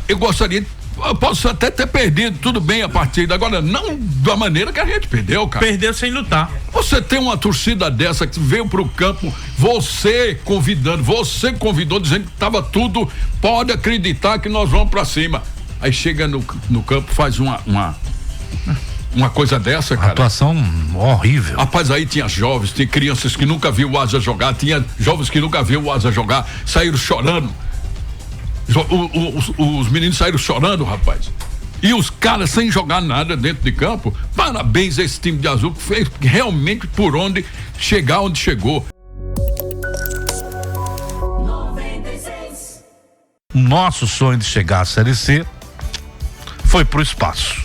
eu posso até ter perdido, tudo bem, a partida, agora não da maneira que a gente perdeu, cara. Perdeu sem lutar. Você tem uma torcida dessa que veio pro campo, você convidou dizendo que tava tudo, pode acreditar que nós vamos pra cima. Aí chega no campo, faz uma coisa dessa, cara. Atuação horrível. Rapaz, aí tinha jovens, tinha crianças que nunca viu o Asa jogar, tinha jovens que nunca viu o Asa jogar, saíram chorando. Os meninos saíram chorando, rapaz. E os caras sem jogar nada dentro de campo. Parabéns a esse time de azul que fez realmente por onde chegar onde chegou. 96. Nosso sonho de chegar à Série C foi pro espaço.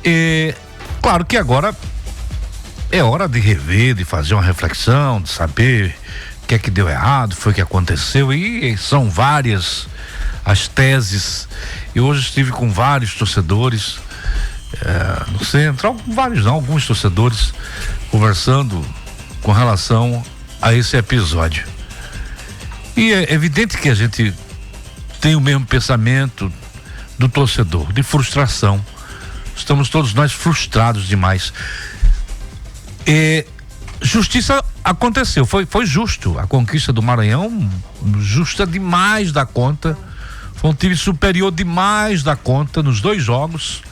E claro que agora é hora de rever, de fazer uma reflexão, de saber o que é que deu errado, foi o que aconteceu, e são várias as teses. Eu hoje estive com vários torcedores no centro, alguns torcedores conversando com relação a esse episódio. E é evidente que a gente tem o mesmo pensamento do torcedor, de frustração. Estamos todos nós frustrados demais. Justiça aconteceu, foi justo. A conquista do Maranhão, justa demais da conta. Foi um time superior demais da conta nos 2 jogos.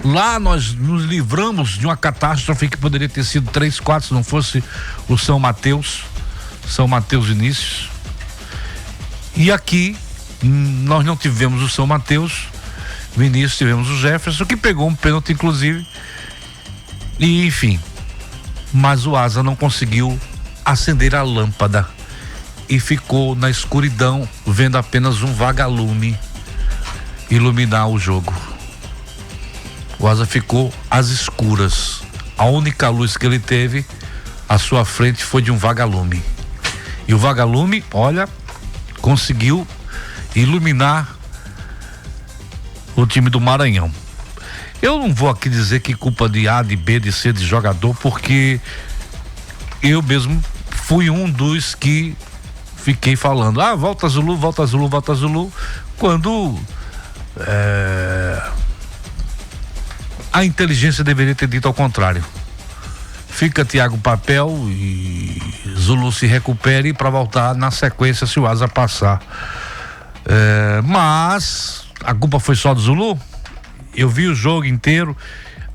Lá nós nos livramos de uma catástrofe que poderia ter sido 3-4 se não fosse o São Mateus Vinícius. E aqui nós não tivemos o São Mateus Vinícius, tivemos o Jefferson, que pegou um pênalti inclusive. E enfim, mas o Asa não conseguiu acender a lâmpada e ficou na escuridão, vendo apenas um vagalume iluminar o jogo. O Asa ficou às escuras. A única luz que ele teve à sua frente foi de um vagalume. E o vagalume, olha, conseguiu iluminar o time do Maranhão. Eu não vou aqui dizer que culpa de A, de B, de C, de jogador, porque eu mesmo fui um dos que fiquei falando, volta Zulu, volta Zulu, volta Zulu, quando a inteligência deveria ter dito ao contrário. Fica Thiago papel e Zulu se recupere para voltar na sequência se o Asa passar. Mas a culpa foi só do Zulu? Eu vi o jogo inteiro,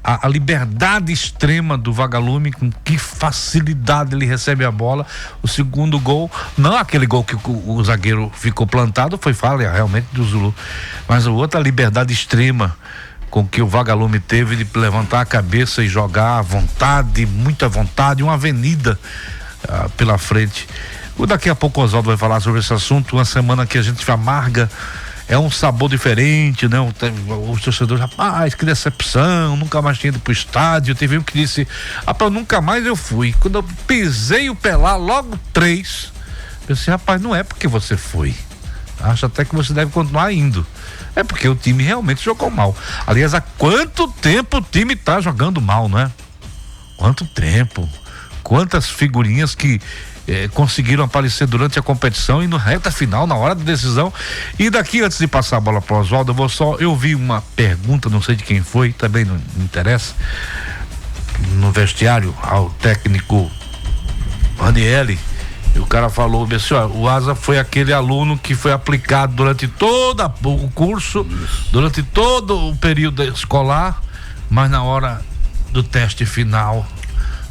a liberdade extrema do vagalume, com que facilidade ele recebe a bola. O segundo gol, não aquele gol que o zagueiro ficou plantado, foi falha realmente do Zulu, mas a outra liberdade extrema com que o vagalume teve de levantar a cabeça e jogar à vontade, muita vontade, uma avenida pela frente. Daqui a pouco o Oswaldo vai falar sobre esse assunto. Uma semana que a gente amarga, é um sabor diferente, né? Os torcedores, rapaz, que decepção, nunca mais tinha ido pro estádio. Teve um que disse, rapaz, nunca mais eu fui. Quando eu pisei o pé lá, logo 3, eu disse, rapaz, não é porque você foi, acho até que você deve continuar indo, é porque o time realmente jogou mal. Aliás, há quanto tempo o time tá jogando mal, não é? Quanto tempo, quantas figurinhas que conseguiram aparecer durante a competição e no reta final, na hora da decisão. E daqui, antes de passar a bola para o Oswaldo, eu vi uma pergunta, não sei de quem foi, também não interessa, no vestiário, ao técnico Ranieri, e o cara falou assim, o Asa foi aquele aluno que foi aplicado durante todo o curso, durante todo o período escolar, mas na hora do teste final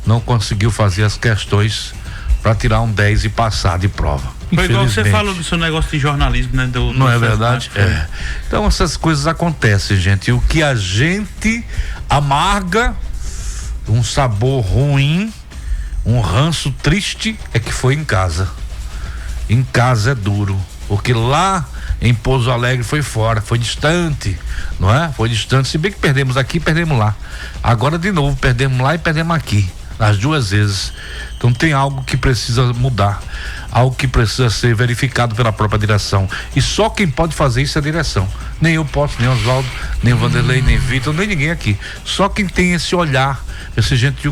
não conseguiu fazer as questões para tirar um 10 e passar de prova. Foi igual você falou do seu negócio de jornalismo, né? Não é verdade? Então essas coisas acontecem, gente. O que a gente amarga, um sabor ruim, um ranço triste, é que foi em casa. Em casa é duro, porque lá em Pouso Alegre foi fora, foi distante, não é? Foi distante, se bem que perdemos aqui, perdemos lá. Agora de novo, perdemos lá e perdemos aqui, as 2 vezes. Então tem algo que precisa mudar, algo que precisa ser verificado pela própria direção, e só quem pode fazer isso é a direção. Nem eu posso, nem o Oswaldo, nem o Vanderlei, nem Vitor, nem ninguém aqui. Só quem tem esse olhar, gente,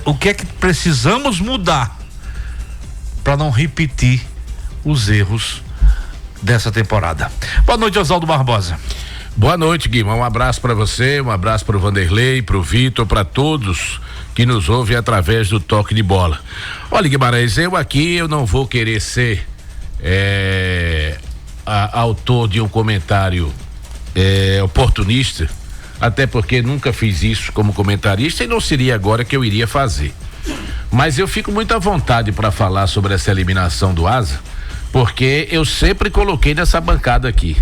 o que é que precisamos mudar para não repetir os erros dessa temporada. Boa noite, Oswaldo Barbosa. Boa noite, Guima. Um abraço para você, um abraço para o Vanderlei, para o Vitor, para todos que nos ouvem através do Toque de Bola. Olha, Guimarães, eu não vou querer ser autor de um comentário oportunista, até porque nunca fiz isso como comentarista e não seria agora que eu iria fazer. Mas eu fico muito à vontade para falar sobre essa eliminação do Asa, porque eu sempre coloquei nessa bancada aqui.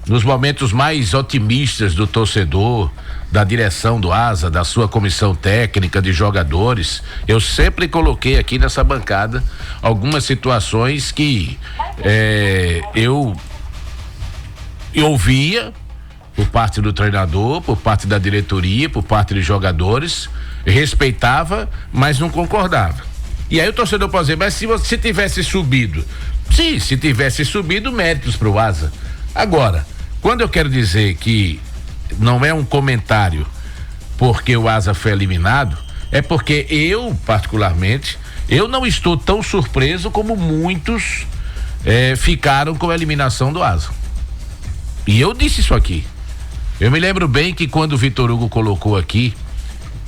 Nos momentos mais otimistas do torcedor, da direção do Asa, da sua comissão técnica de jogadores, eu sempre coloquei aqui nessa bancada algumas situações que eu ouvia por parte do treinador, por parte da diretoria, por parte de jogadores, respeitava, mas não concordava. E aí o torcedor pode dizer, mas se tivesse subido, sim, se tivesse subido, méritos para o Asa. Agora, quando eu quero dizer que não é um comentário porque o Asa foi eliminado, é porque eu, particularmente, eu não estou tão surpreso como muitos ficaram com a eliminação do Asa. E eu disse isso aqui. Eu me lembro bem que quando o Vitor Hugo colocou aqui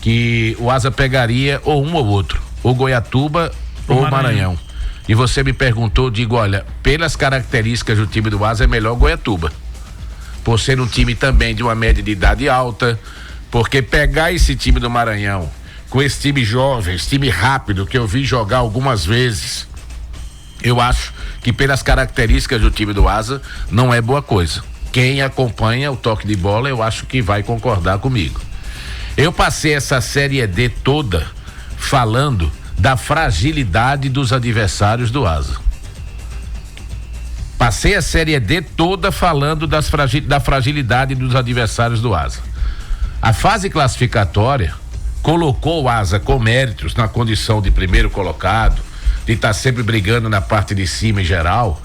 que o Asa pegaria ou um ou outro, ou Goiatuba ou Maranhão. E você me perguntou, digo, olha, pelas características do time do Asa é melhor Goiatuba. Por ser um time também de uma média de idade alta, porque pegar esse time do Maranhão com esse time jovem, esse time rápido que eu vi jogar algumas vezes, eu acho que pelas características do time do Asa não é boa coisa. Quem acompanha o Toque de Bola, eu acho que vai concordar comigo. Eu passei essa Série D toda falando da fragilidade dos adversários do Asa. Passei a Série D toda falando da fragilidade dos adversários do Asa. A fase classificatória colocou o Asa com méritos na condição de primeiro colocado, de estar sempre brigando na parte de cima em geral,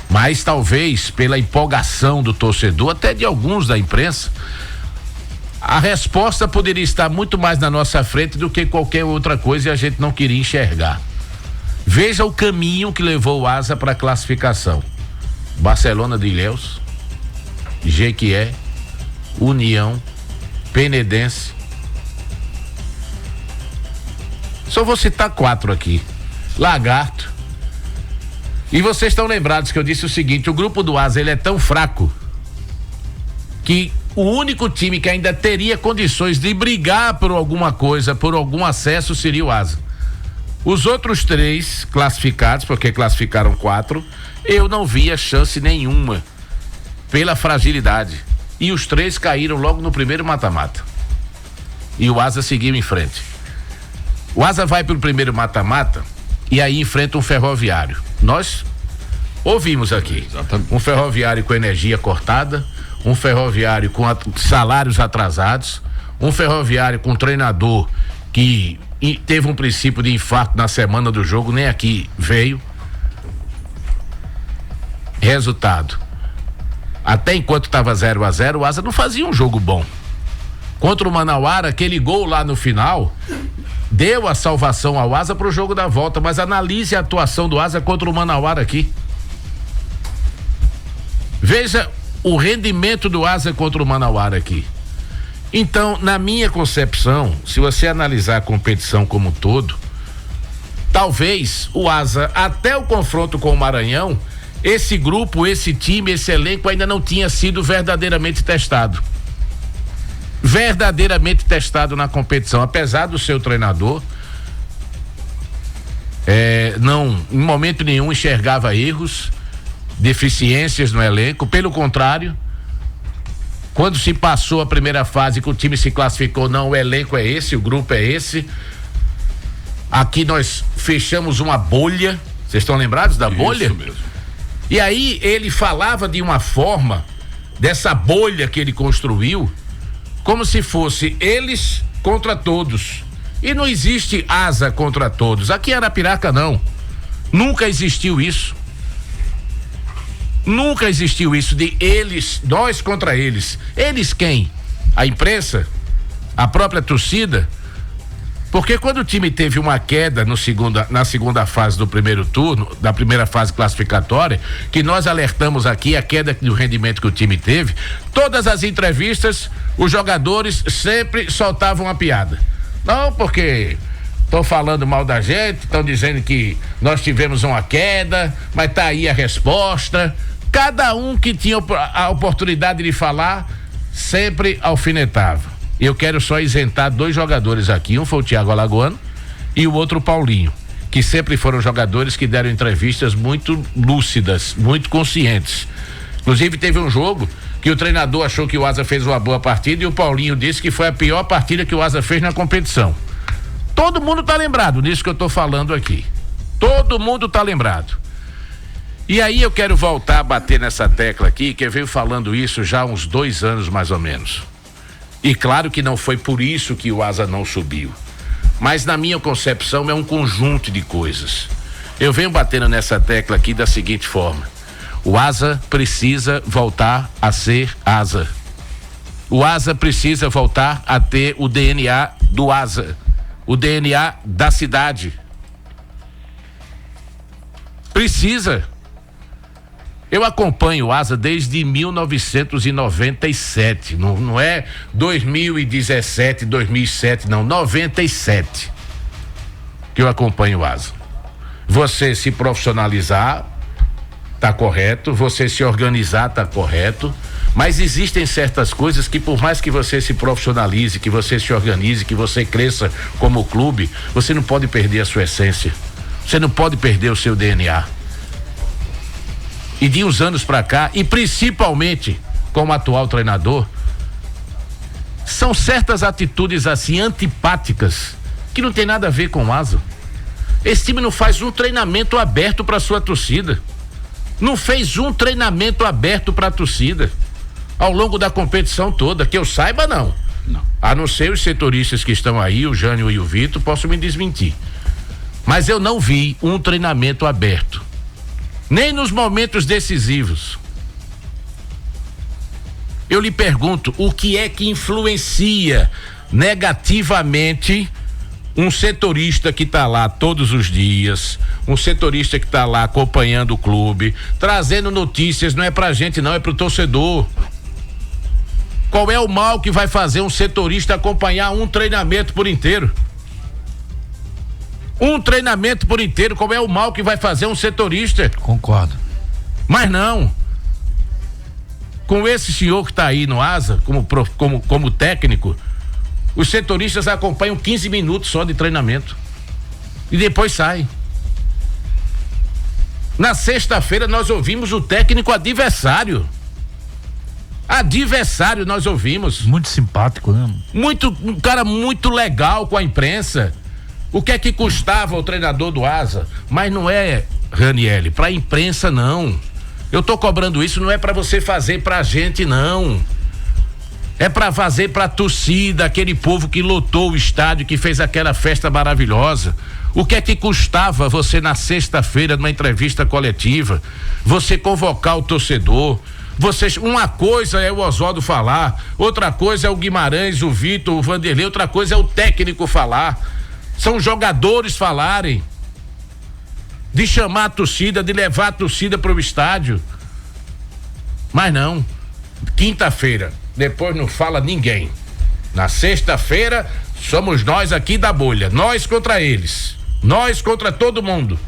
mas talvez pela empolgação do torcedor, até de alguns da imprensa, a resposta poderia estar muito mais na nossa frente do que qualquer outra coisa e a gente não queria enxergar. Veja o caminho que levou o Asa para a classificação. Barcelona de Ilhéus, Jequié, União, Penedense. Só vou citar 4 aqui. Lagarto. E vocês estão lembrados que eu disse o seguinte, o grupo do Asa ele é tão fraco que o único time que ainda teria condições de brigar por alguma coisa, por algum acesso, seria o Asa. Os outros 3 classificados, porque classificaram 4, eu não via chance nenhuma pela fragilidade. E os 3 caíram logo no primeiro mata-mata. E o Asa seguiu em frente. O Asa vai para o primeiro mata-mata e aí enfrenta um Ferroviário. Nós ouvimos aqui. Um Ferroviário com energia cortada, um Ferroviário com salários atrasados, um Ferroviário com treinador que teve um princípio de infarto na semana do jogo, nem aqui veio. Resultado, até enquanto estava 0-0, o Asa não fazia um jogo bom. Contra o Manauara, aquele gol lá no final deu a salvação ao Asa para o jogo da volta, mas analise a atuação do Asa contra o Manauara aqui. Veja o rendimento do Asa contra o Manauara aqui. Então, na minha concepção, se você analisar a competição como um todo, talvez o Asa, até o confronto com o Maranhão, esse grupo, esse time, esse elenco ainda não tinha sido verdadeiramente testado. Verdadeiramente testado na competição, apesar do seu treinador não, em momento nenhum, enxergava erros, deficiências no elenco. Pelo contrário, quando se passou a primeira fase que o time se classificou, não, o elenco é esse, o grupo é esse, aqui nós fechamos uma bolha. Vocês estão lembrados da bolha? Isso mesmo. E aí ele falava de uma forma dessa bolha que ele construiu, como se fosse eles contra todos. E não existe Asa contra todos. Aqui em Arapiraca não. Nunca existiu isso. Nunca existiu isso de eles, nós contra eles. Eles quem? A imprensa? A própria torcida? Porque quando o time teve uma queda na segunda fase do primeiro turno, da primeira fase classificatória, que nós alertamos aqui a queda do rendimento que o time teve, todas as entrevistas, os jogadores sempre soltavam uma piada. Não, porque estão falando mal da gente, estão dizendo que nós tivemos uma queda, mas tá aí a resposta. Cada um que tinha a oportunidade de falar, sempre alfinetava. Eu quero só isentar 2 jogadores aqui, um foi o Thiago Alagoano e o outro o Paulinho, que sempre foram jogadores que deram entrevistas muito lúcidas, muito conscientes. Inclusive teve um jogo que o treinador achou que o Asa fez uma boa partida e o Paulinho disse que foi a pior partida que o Asa fez na competição. Todo mundo tá lembrado disso que eu tô falando aqui. Todo mundo tá lembrado. E aí eu quero voltar a bater nessa tecla aqui, que eu venho falando isso já há uns 2 anos mais ou menos. E claro que não foi por isso que o Asa não subiu. Mas na minha concepção é um conjunto de coisas. Eu venho batendo nessa tecla aqui da seguinte forma: o Asa precisa voltar a ser Asa. O Asa precisa voltar a ter o DNA do Asa, o DNA da cidade. Precisa. Eu acompanho o Asa desde 1997, não é 2017, 2007, não, 97 que eu acompanho o Asa. Você se profissionalizar, tá correto, você se organizar, tá correto, mas existem certas coisas que por mais que você se profissionalize, que você se organize, que você cresça como clube, você não pode perder a sua essência, você não pode perder o seu DNA. E de uns anos para cá, e principalmente como atual treinador, são certas atitudes assim antipáticas que não tem nada a ver com o Asa. Esse time não faz um treinamento aberto para sua torcida. Não fez um treinamento aberto para a torcida ao longo da competição toda, que eu saiba não. A não ser os setoristas que estão aí, o Jânio e o Vitor, posso me desmentir. Mas eu não vi um treinamento aberto. Nem nos momentos decisivos. Eu lhe pergunto, o que é que influencia negativamente um setorista que está lá todos os dias, um setorista que está lá acompanhando o clube, trazendo notícias, não é pra gente não, é pro torcedor. Qual é o mal que vai fazer um setorista acompanhar um treinamento por inteiro? Um treinamento por inteiro, qual é o mal que vai fazer um setorista? Concordo. Mas não. Com esse senhor que está aí no Asa, como técnico, os setoristas acompanham 15 minutos só de treinamento. E depois saem. Na sexta-feira nós ouvimos o técnico adversário. Adversário nós ouvimos. Muito simpático, né? Um cara muito legal com a imprensa. O que é que custava o treinador do Asa? Mas não é, Ranieri, pra imprensa não. Eu tô cobrando isso, não é pra você fazer pra gente não. É pra fazer pra torcida, aquele povo que lotou o estádio, que fez aquela festa maravilhosa. O que é que custava você na sexta-feira, numa entrevista coletiva, você convocar o torcedor? Uma coisa é o Oswaldo falar, outra coisa é o Guimarães, o Vitor, o Vanderlei, outra coisa é o técnico falar. São jogadores falarem, de chamar a torcida, de levar a torcida para o estádio. Mas não, quinta-feira, depois não fala ninguém. Na sexta-feira, somos nós aqui da bolha, nós contra eles, nós contra todo mundo.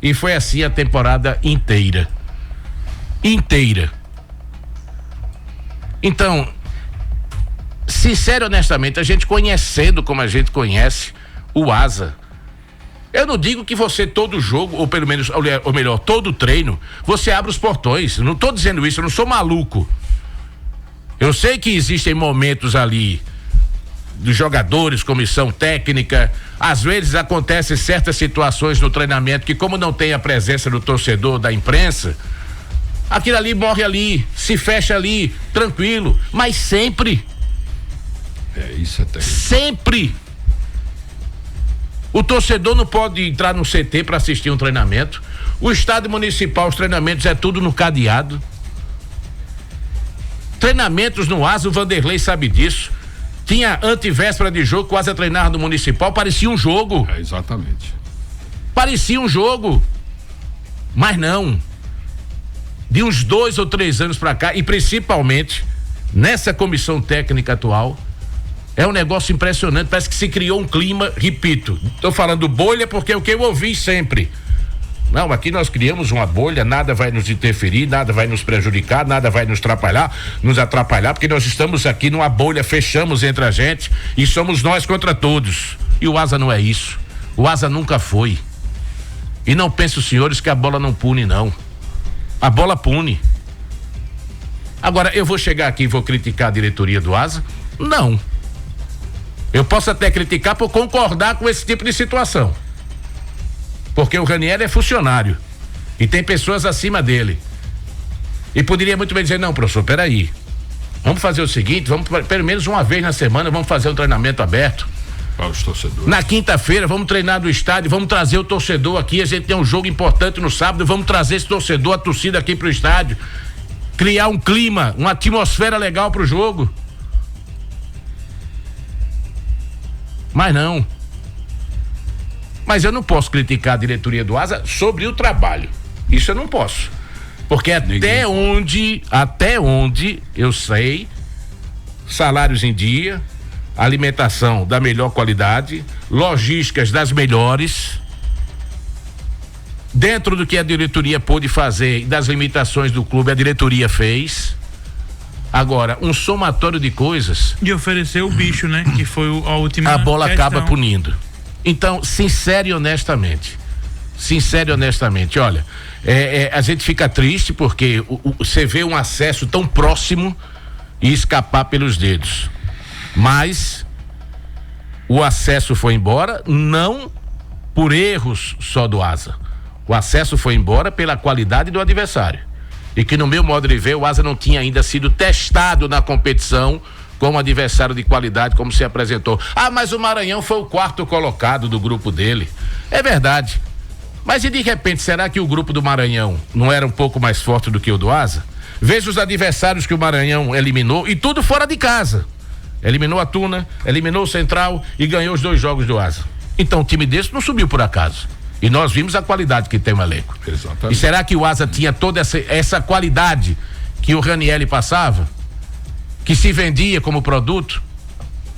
E foi assim a temporada inteira. Então, sincero e honestamente, a gente conhecendo como a gente conhece o Asa, eu não digo que você todo jogo, ou pelo menos, ou melhor, todo treino, você abre os portões. Não estou dizendo isso, eu não sou maluco. Eu sei que existem momentos ali dos jogadores, comissão técnica, às vezes acontecem certas situações no treinamento que, como não tem a presença do torcedor, da imprensa, aquilo ali morre ali, se fecha ali, tranquilo, mas sempre. Isso é terrível. Sempre. O torcedor não pode entrar no CT para assistir um treinamento. O estádio municipal, os treinamentos é tudo no cadeado. Treinamentos no Asa, o Vanderlei sabe disso. Tinha antivéspera de jogo, quase a treinar no Municipal, parecia um jogo. Exatamente. Parecia um jogo. Mas não. De uns 2 ou 3 anos pra cá, e principalmente nessa comissão técnica atual, é um negócio impressionante. Parece que se criou um clima, repito, tô falando bolha porque é o que eu ouvi sempre. Não, aqui nós criamos uma bolha, nada vai nos interferir, nada vai nos prejudicar, nada vai nos atrapalhar, porque nós estamos aqui numa bolha, fechamos entre a gente e somos nós contra todos. E o Asa não é isso. O Asa nunca foi. E não pensem os senhores que a bola não pune, não. A bola pune. Agora, eu vou chegar aqui e vou criticar a diretoria do Asa? Não. Eu posso até criticar por concordar com esse tipo de situação. Porque o Ranieri é funcionário e tem pessoas acima dele. E poderia muito bem dizer, não, professor, peraí. Vamos fazer o seguinte, vamos pelo menos uma vez na semana, vamos fazer um treinamento aberto. Para os torcedores. Na quinta-feira, vamos treinar do estádio, vamos trazer o torcedor aqui, a gente tem um jogo importante no sábado, vamos trazer esse torcedor, a torcida aqui pro estádio. Criar um clima, uma atmosfera legal pro jogo. Mas não. Mas eu não posso criticar a diretoria do Asa sobre o trabalho. Isso eu não posso. Porque até onde eu sei, salários em dia, alimentação da melhor qualidade, logísticas das melhores, dentro do que a diretoria pôde fazer e das limitações do clube, a diretoria fez. Agora, um somatório de coisas. E ofereceu o bicho, né? Que foi a última. A bola questão. acaba punindo. Então, sincero e honestamente, olha, a gente fica triste porque você vê um acesso tão próximo e escapar pelos dedos. Mas o acesso foi embora, não por erros só do Asa. O acesso foi embora pela qualidade do adversário. E que no meu modo de ver, o Asa não tinha ainda sido testado na competição como adversário de qualidade, como se apresentou. Ah, mas o Maranhão foi o 4º colocado do grupo dele. É verdade. Mas e de repente, será que o grupo do Maranhão não era um pouco mais forte do que o do Asa? Veja os adversários que o Maranhão eliminou, e tudo fora de casa. Eliminou a Tuna, eliminou o Central e ganhou os 2 jogos do Asa. Então, um time desse não subiu por acaso. E nós vimos a qualidade que tem o elenco. Exatamente. E será que o Asa tinha toda essa qualidade que o Ranieri passava? Que se vendia como produto?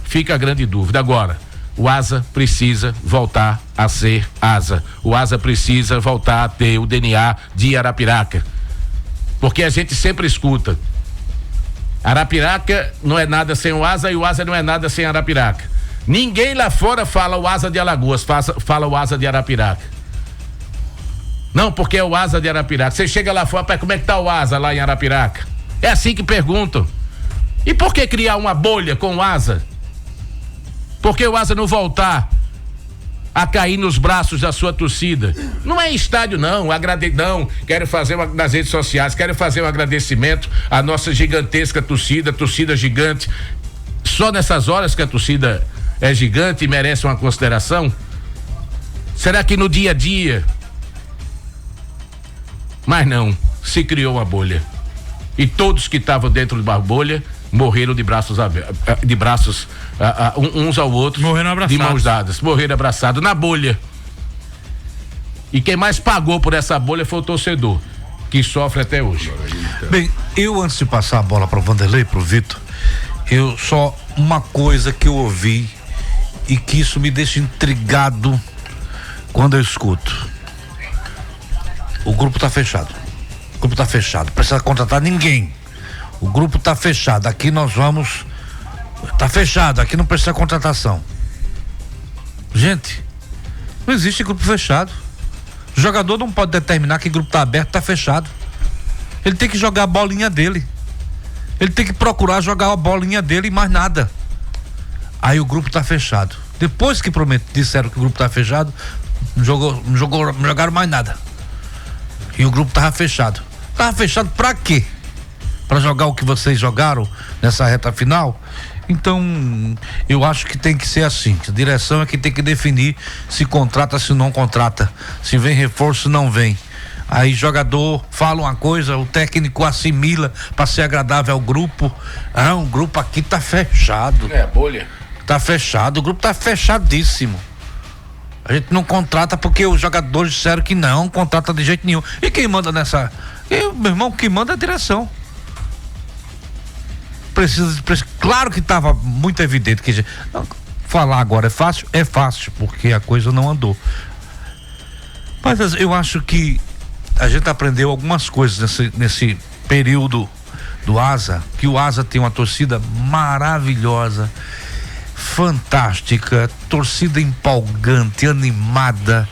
Fica a grande dúvida. Agora, o Asa precisa voltar a ser Asa. O Asa precisa voltar a ter o DNA de Arapiraca. Porque a gente sempre escuta: Arapiraca não é nada sem o Asa e o Asa não é nada sem Arapiraca. Ninguém lá fora fala o Asa de Alagoas, fala o Asa de Arapiraca. Não, porque é o Asa de Arapiraca. Você chega lá fora, como é que tá o Asa lá em Arapiraca? É assim que perguntam. E por que criar uma bolha com o Asa? Por que o Asa não voltar a cair nos braços da sua torcida? Não é estádio não, não, quero fazer nas redes sociais, quero fazer um agradecimento à nossa gigantesca torcida gigante. Só nessas horas que a torcida é gigante e merece uma consideração? Será que no dia a dia? Mas não, se criou uma bolha. E todos que estavam dentro da bolha morreram de braços uns ao outro, morreram abraçados, de mãos dadas, morreram abraçados na bolha. E quem mais pagou por essa bolha foi o torcedor, que sofre até hoje. Bem, eu antes de passar a bola para o Vanderlei, para o Vitor, eu só uma coisa que eu ouvi e que isso me deixa intrigado quando eu escuto: o grupo tá fechado. O grupo tá fechado, precisa contratar ninguém. O grupo tá fechado, aqui nós vamos, tá fechado, aqui não precisa contratação. Gente, não existe grupo fechado. O jogador não pode determinar que grupo tá aberto, tá fechado. Ele tem que jogar a bolinha dele. Ele tem que procurar jogar a bolinha dele e mais nada. Aí o grupo tá fechado. Depois que disseram que o grupo tá fechado, não jogaram mais nada. E o grupo tava fechado. Tava fechado pra quê? Pra jogar o que vocês jogaram nessa reta final? Então, eu acho que tem que ser assim. A direção é que tem que definir se contrata, se não contrata. Se vem reforço, não vem. Aí jogador fala uma coisa, o técnico assimila para ser agradável ao grupo. O grupo aqui tá fechado. Bolha. Tá fechado, o grupo tá fechadíssimo. A gente não contrata porque os jogadores disseram que não contrata de jeito nenhum. E quem manda nessa? Meu irmão, quem manda é a direção. Precisa, claro que estava muito evidente que não, falar agora é fácil, porque a coisa não andou. Mas eu acho que a gente aprendeu algumas coisas nesse período do Asa, que o Asa tem uma torcida maravilhosa, fantástica, torcida empolgante, animada,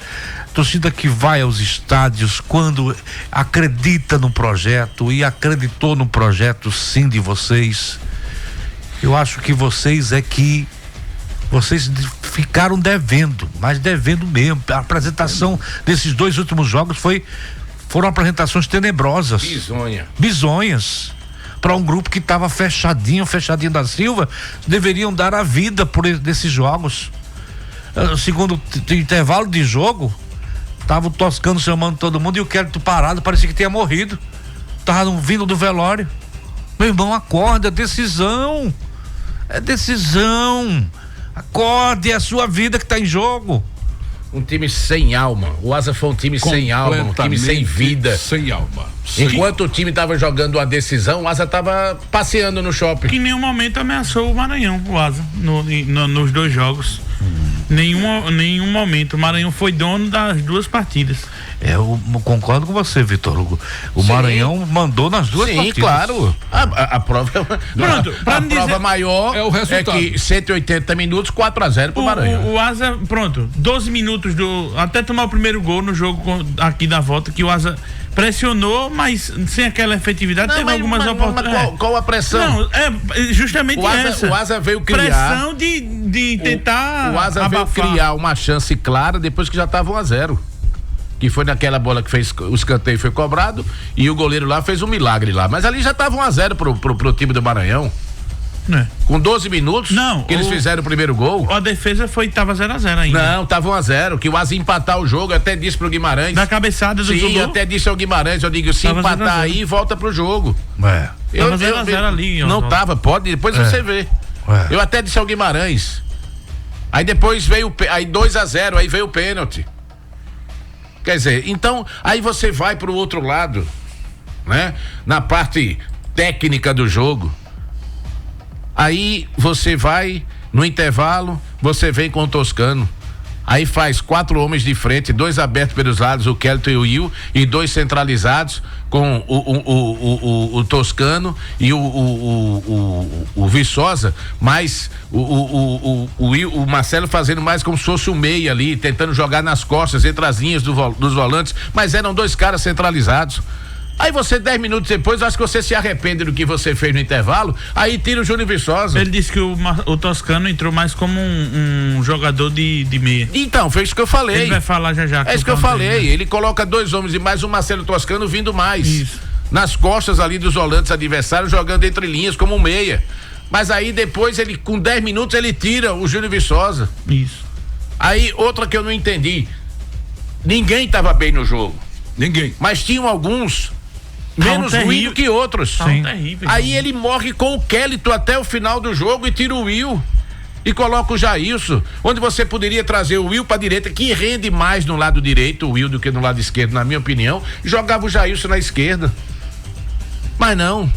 torcida que vai aos estádios quando acredita no projeto e acreditou no projeto sim de vocês. Eu acho que vocês ficaram devendo, mas devendo mesmo. A apresentação desses 2 últimos jogos foram apresentações tenebrosas, bizonhas. Para um grupo que estava fechadinho da Silva, deveriam dar a vida por desses jogos. Segundo intervalo de jogo, tava o Toscano chamando todo mundo e o Kelito parado, parecia que tinha morrido. Tava vindo do velório. Meu irmão, acorda, é decisão. Acorde, é a sua vida que tá em jogo. Um time sem alma. O Asa foi um time sem alma, um time sem vida. Sem alma. Enquanto o time tava jogando a decisão, o Asa tava passeando no shopping. Que em nenhum momento ameaçou o Maranhão, o Asa, nos 2 jogos. Nenhum momento. O Maranhão foi dono das 2 partidas. Eu concordo com você, Vitor Hugo. O Maranhão mandou nas 2 partidas. Sim, claro. A prova Pronto, a prova maior é o resultado. É que 180 minutos, 4-0 pro Maranhão. O Asa, pronto, 12 minutos até tomar o primeiro gol no jogo aqui da volta, que o Asa pressionou, mas sem aquela efetividade, teve algumas oportunidades. Qual a pressão? Não, é justamente essa. O Asa veio criar. Pressão de tentar. O Asa veio criar uma chance clara depois que já estava 1-0. Que foi naquela bola que fez o escanteio, foi cobrado e o goleiro lá fez um milagre lá. Mas ali já estava 1-0 pro time do Maranhão. Com 12 minutos que eles fizeram o primeiro gol. A defesa tava 0-0 ainda. Não, tava 1-0, que o Asa empatar o jogo, eu até disse pro Guimarães. Na cabeçada do Zulu. Sim, eu até disse ao Guimarães, eu digo, se tava empatar 0-0. Aí, volta pro jogo. Tava 0-0 ali. Não tava, pode, depois você vê. Eu até disse ao Guimarães. Aí depois veio, aí 2-0, aí veio o pênalti. Quer dizer, então, aí você vai pro outro lado, né? Na parte técnica do jogo. Aí você vai no intervalo, você vem com o Toscano. Aí faz 4 homens de frente, 2 abertos pelos lados, o Kelito e o Will, e 2 centralizados com o Toscano e o Viçosa, mas o Marcelo fazendo mais como se fosse um meia ali, tentando jogar nas costas, entre as linhas dos volantes, mas eram 2 caras centralizados. Aí você, 10 minutos depois, acho que você se arrepende do que você fez no intervalo, aí tira o Júnior Viçosa. Ele disse que o Toscano entrou mais como um jogador de meia. Então, foi isso que eu falei. Ele vai falar já. É isso que eu falei, ele coloca 2 homens e mais o Marcelo Toscano vindo mais. Isso. Nas costas ali dos volantes adversários, jogando entre linhas como um meia. Mas aí depois, ele com 10 minutos, ele tira o Júnior Viçosa. Isso. Aí, outra que eu não entendi, ninguém estava bem no jogo. Ninguém. Mas tinham alguns menos ruim do que outros. Sim. Terrível. Aí ele morre com o Kelito até o final do jogo e tira o Will e coloca o Jailson, onde você poderia trazer o Will para direita, que rende mais no lado direito o Will do que no lado esquerdo, na minha opinião. Jogava o Jailson na esquerda, mas não,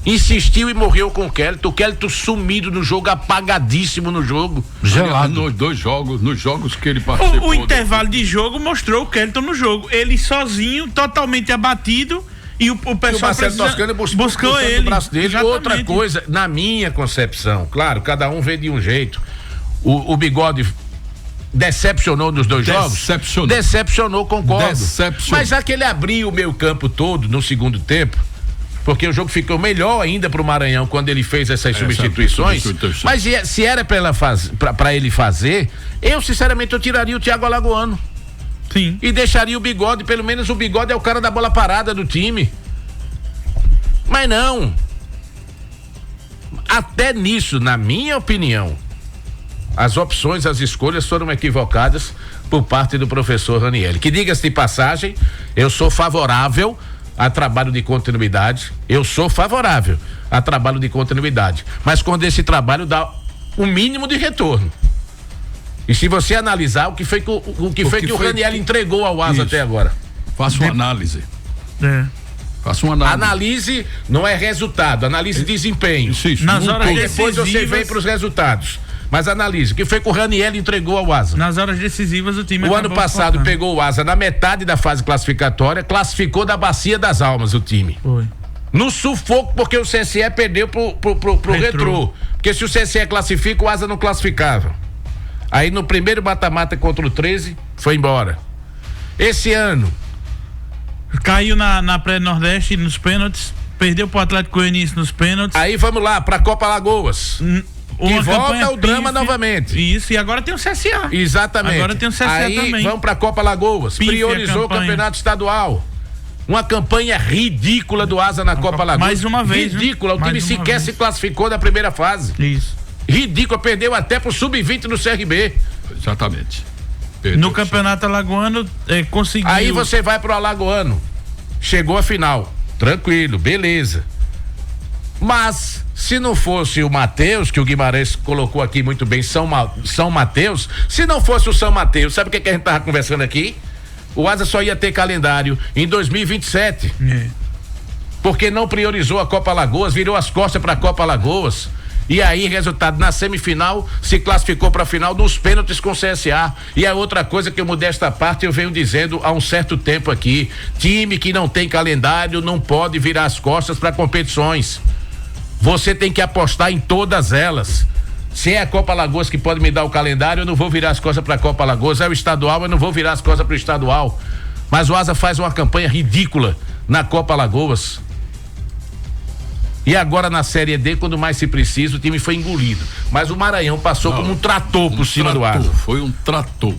insistiu e morreu com o Kelito sumido no jogo, apagadíssimo no jogo, gelado nos 2 jogos, nos jogos que ele participou. O intervalo de jogo mostrou o Kelito no jogo, ele sozinho, totalmente abatido. E o pessoal buscou ele. O braço dele. Exatamente. Outra coisa, na minha concepção, claro, cada um vê de um jeito. O Bigode decepcionou nos 2 jogos? Decepcionou, concordo. Mas já que ele abriu o meio campo todo no segundo tempo, porque o jogo ficou melhor ainda pro Maranhão quando ele fez essas substituições. Mas se era pra ele fazer, eu sinceramente eu tiraria o Thiago Alagoano. Sim. E deixaria o Bigode, pelo menos o Bigode é o cara da bola parada do time. Mas não. Até nisso, na minha opinião, As opções, as escolhas foram equivocadas por parte do professor Ranieri. Que, diga-se de passagem, eu sou favorável a trabalho de continuidade. Mas quando esse trabalho dá o mínimo de retorno. E se você analisar o que foi que o Ranieri entregou ao Asa até agora. Faça uma análise. Faça uma análise. Analise não é resultado, analise desempenho. Isso. Nas horas Depois você decisivas, vem para os resultados. Mas analise, o que foi que o Ranieri entregou ao Asa? nas horas decisivas o time O ano passado focando. pegou o Asa na metade da fase classificatória, classificou da Bacia das Almas o time. Foi. No sufoco, porque o CSE perdeu pro Retrô. Porque se o CSE classifica, o Asa não classificava. Aí no primeiro mata-mata contra o 13, foi embora. Esse ano Caiu na pré-nordeste nos pênaltis, perdeu pro Atlético Goianiense nos pênaltis. aí vamos lá pra Copa Lagoas. Uma volta campanha o drama pífia. novamente. Isso, e agora tem o CSA. Exatamente. Agora tem o CSA aí também. vamos pra Copa Lagoas. Pífia Priorizou o campanha. campeonato estadual. Uma campanha ridícula do Asa na Copa Lagoas. Mais uma vez, Ridícula. né? O time Mais uma sequer vez. se classificou na primeira fase. Isso. Ridícula. Perdeu até pro Sub-20 no CRB. Exatamente. No campeonato alagoano, conseguiu. Aí você vai pro Alagoano. Chegou a final. Tranquilo, beleza. Mas, se não fosse o Matheus, que o Guimarães colocou aqui muito bem, São Mateus, se não fosse o São Mateus, sabe o que a gente tava conversando aqui? O Asa só ia ter calendário em 2027. Porque não priorizou a Copa Alagoas, virou as costas pra Copa Alagoas. E aí, resultado, na semifinal, se classificou para a final nos pênaltis com o CSA. E a outra coisa que eu mudei esta parte, eu venho dizendo há um certo tempo aqui: time que não tem calendário não pode virar as costas para competições. Você tem que apostar em todas elas. Se é a Copa Alagoas que pode me dar o calendário, eu não vou virar as costas para a Copa Alagoas. É o estadual, eu não vou virar as costas para o estadual. Mas o Asa faz uma campanha ridícula na Copa Alagoas. E agora na Série D, quando mais se precisa, o time foi engolido. Mas o Maranhão passou como um trator por cima do Asa. Foi um trator.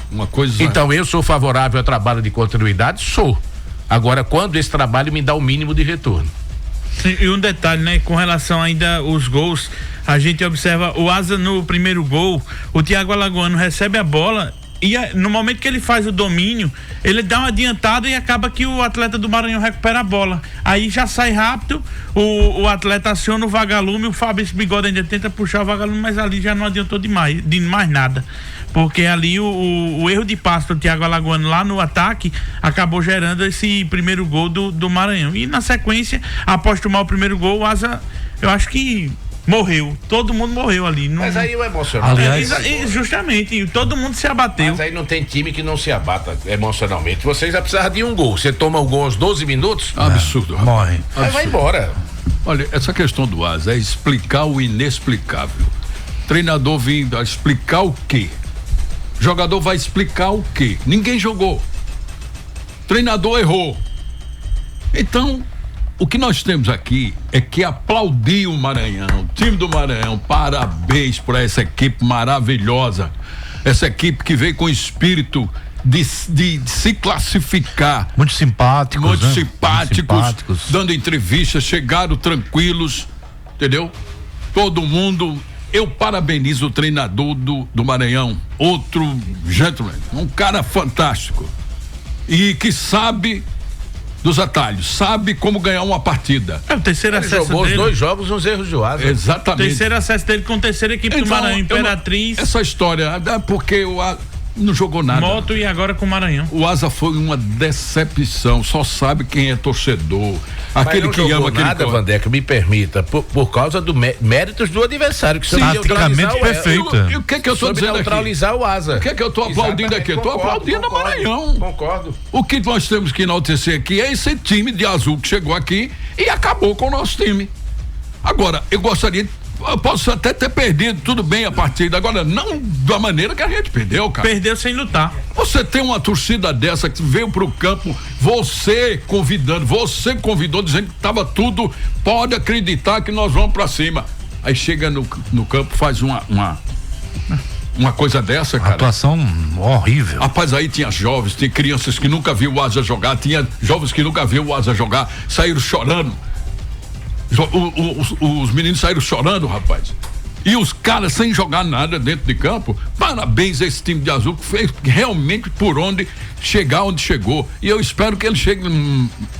Uma coisa. Então eu sou favorável ao trabalho de continuidade? Sou. Agora, quando esse trabalho me dá o mínimo de retorno. E um detalhe, né? Com relação ainda aos gols, a gente observa o Asa no primeiro gol, o Thiago Alagoano recebe a bola e no momento que ele faz o domínio, ele dá uma adiantada e acaba que o atleta do Maranhão recupera a bola. Aí já sai rápido, o atleta aciona o Vagalume, o Fabrício Bigode ainda tenta puxar o Vagalume, mas ali já não adiantou de mais nada. Porque ali o erro de passe do Thiago Alagoano lá no ataque acabou gerando esse primeiro gol do Maranhão. E na sequência, após tomar o primeiro gol, o Asa, eu acho que morreu. Todo mundo morreu ali. Mas aí o emocional. Aliás, justamente, todo mundo se abateu. Mas aí não tem time que não se abata emocionalmente. Você já precisava de um gol. Você toma o gol aos 12 minutos, Absurdo. rapaz. morre. aí vai embora. Olha, essa questão do Asa é explicar o inexplicável. Treinador vindo a explicar o quê? Jogador vai explicar o quê? Ninguém jogou. Treinador errou. Então, o que nós temos aqui é que aplaudir o Maranhão, o time do Maranhão, parabéns por essa equipe maravilhosa. Essa equipe que veio com espírito de se classificar. Muito simpáticos, Muito né? simpáticos, dando entrevistas, chegaram tranquilos, entendeu? Todo mundo. Eu parabenizo o treinador do Maranhão, outro gentleman, um cara fantástico e que sabe dos atalhos, sabe como ganhar uma partida. É o terceiro Ele acesso jogou dele. os 2 jogos nos erros do Asa. Exatamente. Terceiro acesso dele com a terceira equipe do Maranhão, Imperatriz, essa história, porque o não jogou nada. Moto e agora com o Maranhão. O Asa foi uma decepção, só sabe quem é torcedor. Mas Aquele não que jogou ama aquele nada, Vandeco, me permita, por causa do méritos do adversário, que soube taticamente neutralizar perfeito. E o que é que eu estou soube dizendo aqui? neutralizar o Asa. O que é que eu estou aplaudindo aqui? Estou aplaudindo o Maranhão. Concordo. O que nós temos que enaltecer aqui é esse time de azul que chegou aqui e acabou com o nosso time. Agora, eu posso até ter perdido, tudo bem, a partida, agora não da maneira que a gente perdeu, cara. Perdeu sem lutar. Você tem uma torcida dessa que veio pro campo, você convidou dizendo que tava tudo, pode acreditar que nós vamos pra cima. Aí chega no campo, faz uma coisa dessa, cara. Atuação horrível. Rapaz, aí tinha jovens, tinha crianças que nunca viu o Asa jogar, tinha jovens que nunca viu o Asa jogar, saíram chorando. Os meninos saíram chorando, rapaz. E os caras sem jogar nada dentro de campo. Parabéns a esse time de Azul que fez realmente por onde chegar onde chegou. E eu espero que ele chegue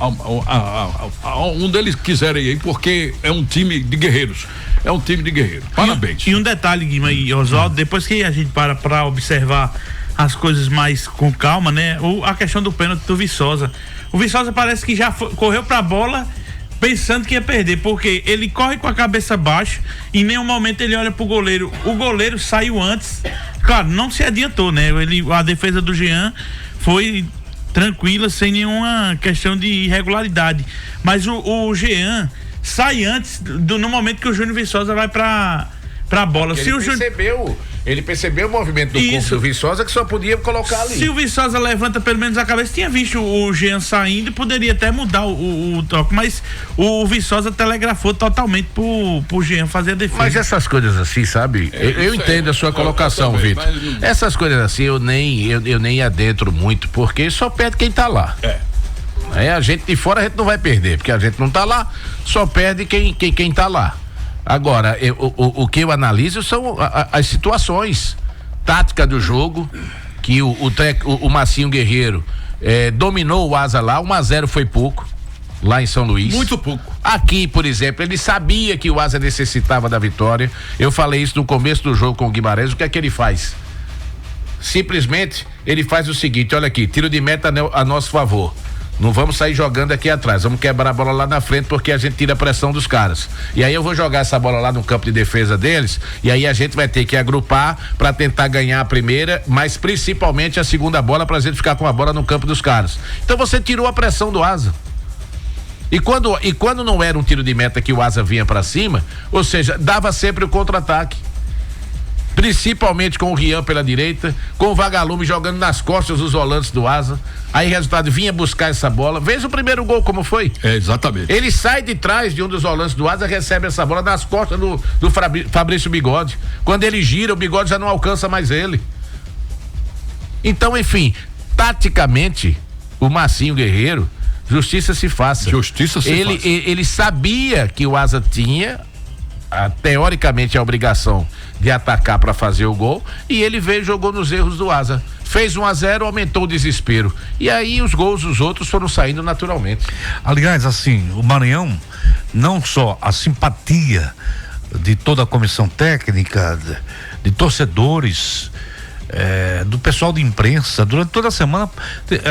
onde eles quiserem ir, porque é um time de guerreiros. É um time de guerreiros. Parabéns. E um detalhe, Guima e Oswaldo, depois que a gente para observar as coisas mais com calma, né? A questão do pênalti do Viçosa. O Viçosa parece que já correu pra bola pensando que ia perder, porque ele corre com a cabeça baixa e em nenhum momento ele olha pro goleiro. O goleiro saiu antes, claro, não se adiantou, né? A defesa do Jean foi tranquila, sem nenhuma questão de irregularidade, mas o Jean sai antes no momento que o Júnior Viçosa vai pra bola. Se ele percebeu o movimento do corpo do Viçosa, que só podia colocar ali. Se o Viçosa levanta pelo menos a cabeça, tinha visto o Jean saindo, poderia até mudar o toque, mas o Viçosa telegrafou totalmente pro Jean fazer a defesa. Mas essas coisas assim, sabe? Eu entendo a sua colocação, Vitor. Essas coisas assim eu nem adentro muito, porque só perde quem tá lá. A gente de fora a gente não vai perder, porque a gente não tá lá, só perde quem tá lá. Agora, o que eu analiso são as situações, tática do jogo, que o Massinho Guerreiro dominou o Asa lá, 1-0 foi pouco, lá em São Luís. Muito pouco. Aqui, por exemplo, ele sabia que o Asa necessitava da vitória. Eu falei isso no começo do jogo com o Guimarães. O que é que ele faz? Simplesmente, ele faz o seguinte, olha aqui, tiro de meta a nosso favor. Não vamos sair jogando aqui atrás, vamos quebrar a bola lá na frente, porque a gente tira a pressão dos caras. E aí eu vou jogar essa bola lá no campo de defesa deles, e aí a gente vai ter que agrupar para tentar ganhar a primeira, mas principalmente a segunda bola, pra gente ficar com a bola no campo dos caras. Então você tirou a pressão do Asa. E quando não era um tiro de meta que o Asa vinha para cima, ou seja, dava sempre o contra-ataque. Principalmente com o Rian pela direita, com o Vagalume jogando nas costas dos volantes do Asa. Aí resultado, vinha buscar essa bola. Veja o primeiro gol como foi. Exatamente. Ele sai de trás de um dos volantes do Asa, recebe essa bola nas costas do Fabrício Bigode. Quando ele gira, o Bigode já não alcança mais ele. Então, enfim, taticamente, o Massinho Guerreiro, justiça se faça. Justiça se faça. Ele sabia que o Asa tinha teoricamente a obrigação de atacar para fazer o gol, e ele veio e jogou nos erros do Asa. Fez 1-0, aumentou o desespero. E aí os gols dos outros foram saindo naturalmente. Aliás, assim, o Maranhão, não só a simpatia de toda a comissão técnica, de torcedores, do pessoal de imprensa, durante toda a semana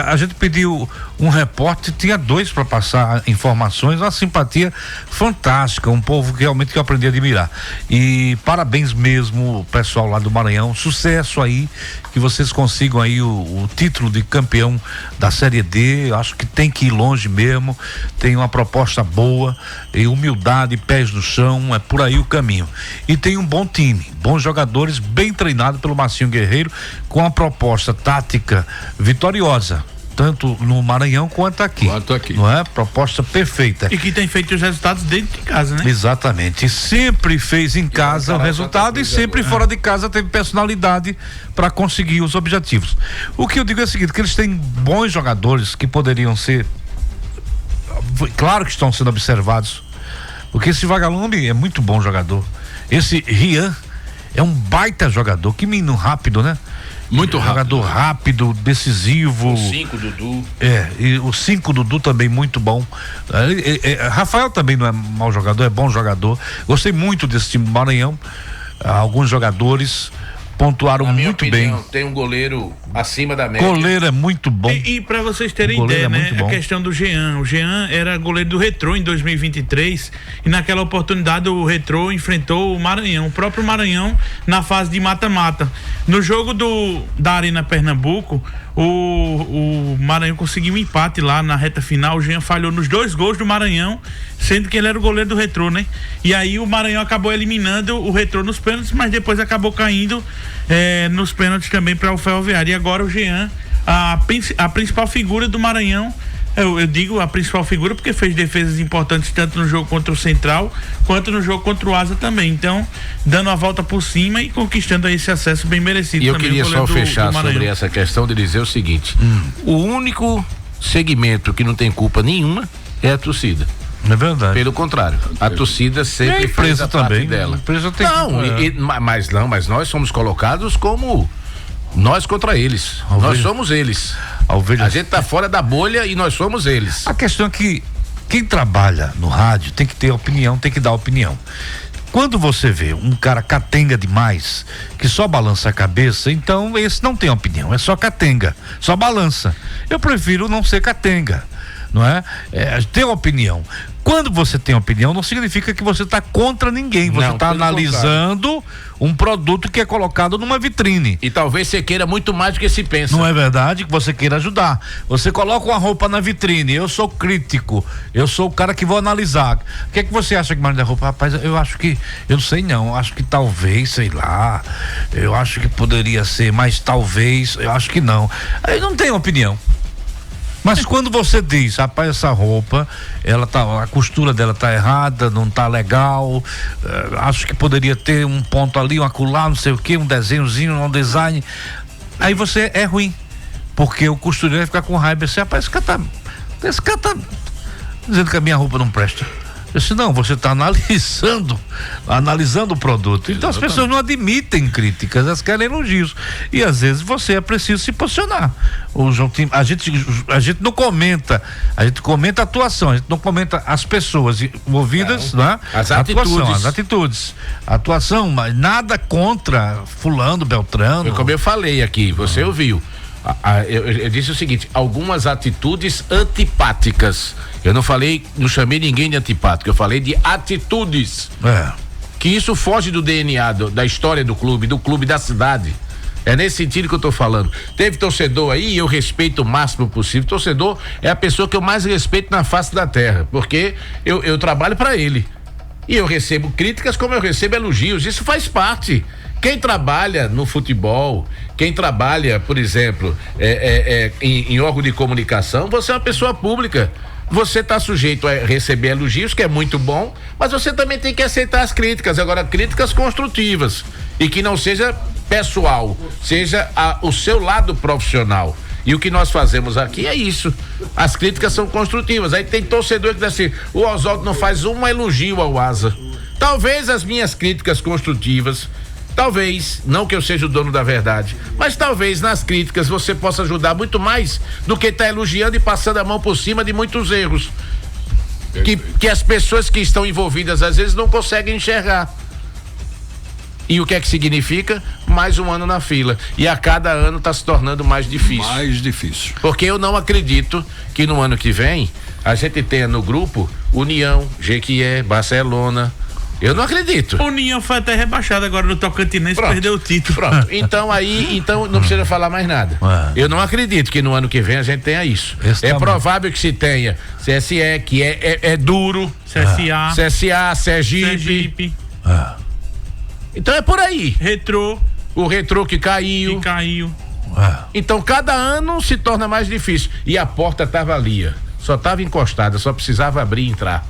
a gente pediu um repórter, tinha 2 para passar informações, uma simpatia fantástica, um povo que realmente eu aprendi a admirar. E parabéns mesmo o pessoal lá do Maranhão, sucesso aí, que vocês consigam aí o título de campeão da Série D. Acho que tem que ir longe mesmo, tem uma proposta boa e humildade, pés no chão, é por aí o caminho. E tem um bom time, bons jogadores, bem treinado pelo Massinho Guerreiro, com a proposta tática vitoriosa, tanto no Maranhão quanto aqui. Não é? Proposta perfeita. E que tem feito os resultados dentro de casa, né? Exatamente. E sempre fez em casa o resultado e sempre fora de casa teve personalidade para conseguir os objetivos. O que eu digo é o seguinte, que eles têm bons jogadores que poderiam ser, claro que estão sendo observados, porque esse Vagalume é muito bom jogador. Esse Rian é um baita jogador, que menino rápido, né? Muito rápido. Jogador rápido, decisivo. O 5 Dudu. E o 5 Dudu também muito bom. Rafael também não é mau jogador, é bom jogador. Gostei muito desse time do Maranhão. Alguns jogadores pontuaram muito bem. Tem um goleiro acima da média. Goleiro é muito bom. E para vocês terem ideia, né? A questão do Jean. O Jean era goleiro do Retrô em 2023 e naquela oportunidade o Retrô enfrentou o Maranhão, o próprio Maranhão, na fase de mata-mata. No jogo da Arena Pernambuco, o Maranhão conseguiu um empate lá na reta final. O Jean falhou nos 2 gols do Maranhão, sendo que ele era o goleiro do Retrô, né? E aí o Maranhão acabou eliminando o Retrô nos pênaltis, mas depois acabou caindo nos pênaltis também para o Ferroviário. E agora o Jean, a principal figura do Maranhão, eu digo a principal figura porque fez defesas importantes tanto no jogo contra o Central quanto no jogo contra o Asa também. Então, dando a volta por cima e conquistando esse acesso bem merecido. E eu também, queria só fechar sobre essa questão de dizer o seguinte: o único segmento que não tem culpa nenhuma é a torcida. É verdade. Pelo contrário, a torcida sempre fez a parte dela. A empresa tem mas nós somos colocados como nós contra eles. Nós somos eles. A gente tá fora da bolha e nós somos eles. A questão é que quem trabalha no rádio tem que ter opinião, tem que dar opinião. Quando você vê um cara catenga demais, que só balança a cabeça, então esse não tem opinião, é só catenga, só balança. Eu prefiro não ser catenga, não é? Ter opinião. Quando você tem opinião, não significa que você está contra ninguém. Você está analisando um produto que é colocado numa vitrine. E talvez você queira muito mais do que se pensa. Não é verdade que você queira ajudar. Você coloca uma roupa na vitrine. Eu sou crítico. Eu sou o cara que vou analisar. O que é que você acha que mais da roupa? Rapaz, eu acho que. Eu não sei não. Eu acho que talvez, sei lá. Eu acho que poderia ser, mas talvez. Eu acho que não. Aí não tem opinião. Mas quando você diz, rapaz, essa roupa, a costura dela tá errada, não tá legal, acho que poderia ter um ponto ali, um acolá, não sei o que, um desenhozinho, um design, aí você é ruim, porque o costureiro vai ficar com raiva, assim, rapaz, esse cara tá dizendo que a minha roupa não presta. Eu disse, não, você está analisando o produto. Então as pessoas não admitem críticas, elas querem elogios. E às vezes você é preciso se posicionar. A gente não comenta, a gente comenta a atuação, a gente não comenta as pessoas envolvidas, né? As atitudes. A atuação, mas nada contra fulano, beltrano. Como eu falei aqui, você ouviu. Eu disse o seguinte: algumas atitudes antipáticas. Eu não chamei ninguém de antipático, eu falei de atitudes. Que isso foge do DNA, da história do clube da cidade. É nesse sentido que eu tô falando. Teve torcedor aí, eu respeito o máximo possível. Torcedor é a pessoa que eu mais respeito na face da terra, porque eu trabalho para ele. E eu recebo críticas como eu recebo elogios, isso faz parte. Quem trabalha no futebol, quem trabalha, por exemplo, em órgão de comunicação, você é uma pessoa pública. Você está sujeito a receber elogios, que é muito bom, mas você também tem que aceitar as críticas. Agora, críticas construtivas. E que não seja pessoal, seja o seu lado profissional. E o que nós fazemos aqui é isso. As críticas são construtivas. Aí tem torcedor que diz assim: o Oswaldo não faz um elogio ao Asa. Talvez as minhas críticas construtivas, talvez, não que eu seja o dono da verdade, mas talvez nas críticas você possa ajudar muito mais do que tá elogiando e passando a mão por cima de muitos erros que as pessoas que estão envolvidas às vezes não conseguem enxergar. E o que é que significa? Mais um ano na fila. E a cada ano está se tornando mais difícil. Mais difícil. Porque eu não acredito que no ano que vem a gente tenha no grupo União, Jequié, Barcelona. Eu não acredito. O União foi até rebaixado agora no Tocantinense, perdeu o título. Pronto. Então não precisa falar mais nada. Eu não acredito que no ano que vem a gente tenha isso. Provável que se tenha CSE, que é duro. CSA, Sergipe. Então é por aí. O Retrô que caiu. Então cada ano se torna mais difícil. E a porta estava ali, só estava encostada, só precisava abrir e entrar.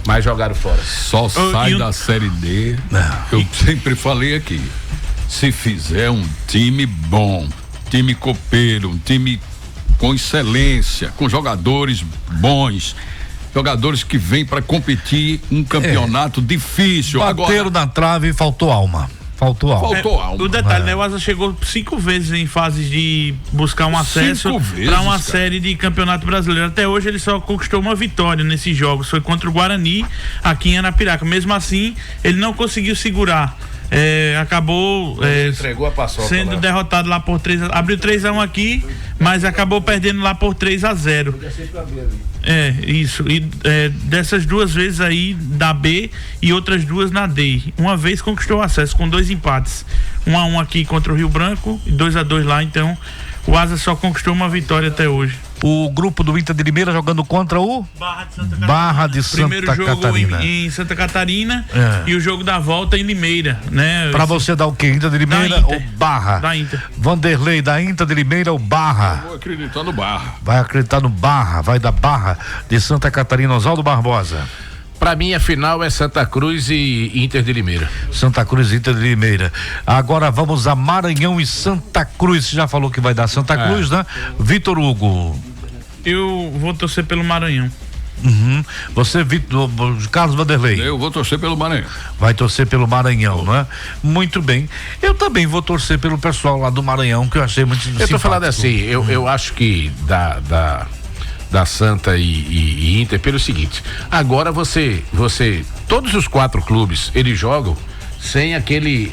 Mas jogaram fora. Só sai da Série D. Eu sempre falei aqui: se fizer um time bom, time copeiro, um time com excelência, com jogadores bons, jogadores que vêm para competir um campeonato difícil. Bateram na trave e faltou alma. O detalhe, né? O Asa chegou 5 vezes em fases de buscar um acesso para uma série de campeonato brasileiro. Até hoje ele só conquistou uma vitória nesses jogos. Foi contra o Guarani, aqui em Arapiraca. Mesmo assim, ele não conseguiu segurar. Acabou entregou a paçoca sendo derrotado lá por 3-1. Abriu 3-1 aqui, mas acabou perdendo lá por 3-0. Isso. E dessas 2 vezes aí da B e outras 2 na D. Uma vez conquistou acesso com 2 empates. 1-1 aqui contra o Rio Branco e 2-2 lá. Então o Asa só conquistou uma vitória até hoje. O grupo do Inter de Limeira jogando contra o Barra de Santa Catarina. Primeiro jogo em Santa Catarina e o jogo da volta em Limeira, né? Pra você dar o quê? Inter de Limeira ou Barra? Da Inter. Vanderlei, da Inter de Limeira ou Barra? Eu vou acreditar no Barra. Vai acreditar no Barra, vai da Barra de Santa Catarina. Oswaldo Barbosa. Pra mim a final é Santa Cruz e Inter de Limeira. Santa Cruz e Inter de Limeira. Agora vamos a Maranhão e Santa Cruz. Você já falou que vai dar Santa Cruz, né? Vitor Hugo. Eu vou torcer pelo Maranhão. Você, Vitor, Carlos Vanderlei. Eu vou torcer pelo Maranhão. Vai torcer pelo Maranhão, não é? Muito bem. Eu também vou torcer pelo pessoal lá do Maranhão, que eu achei muito simpático. Eu tô falando assim, eu acho que da Santa e Inter pelo seguinte, agora você todos os 4 clubes, eles jogam sem aquele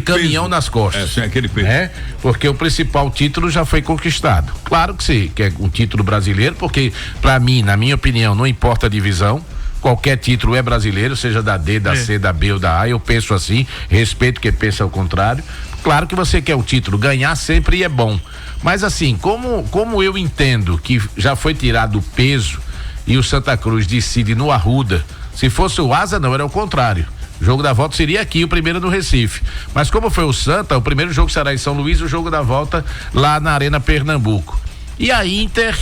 caminhão peso nas costas. Sem aquele peso. Porque o principal título já foi conquistado. Claro que sim, que é um título brasileiro, porque pra mim, na minha opinião, não importa a divisão, qualquer título é brasileiro, seja da D, da C, da B ou da A, eu penso assim, respeito quem pensa ao contrário. Claro que você quer o título, ganhar sempre é bom. Mas assim, como eu entendo que já foi tirado o peso e o Santa Cruz decide no Arruda, se fosse o Asa não, era o contrário. O jogo da volta seria aqui, o primeiro no Recife. Mas como foi o Santa, o primeiro jogo será em São Luís, o jogo da volta lá na Arena Pernambuco. E a Inter,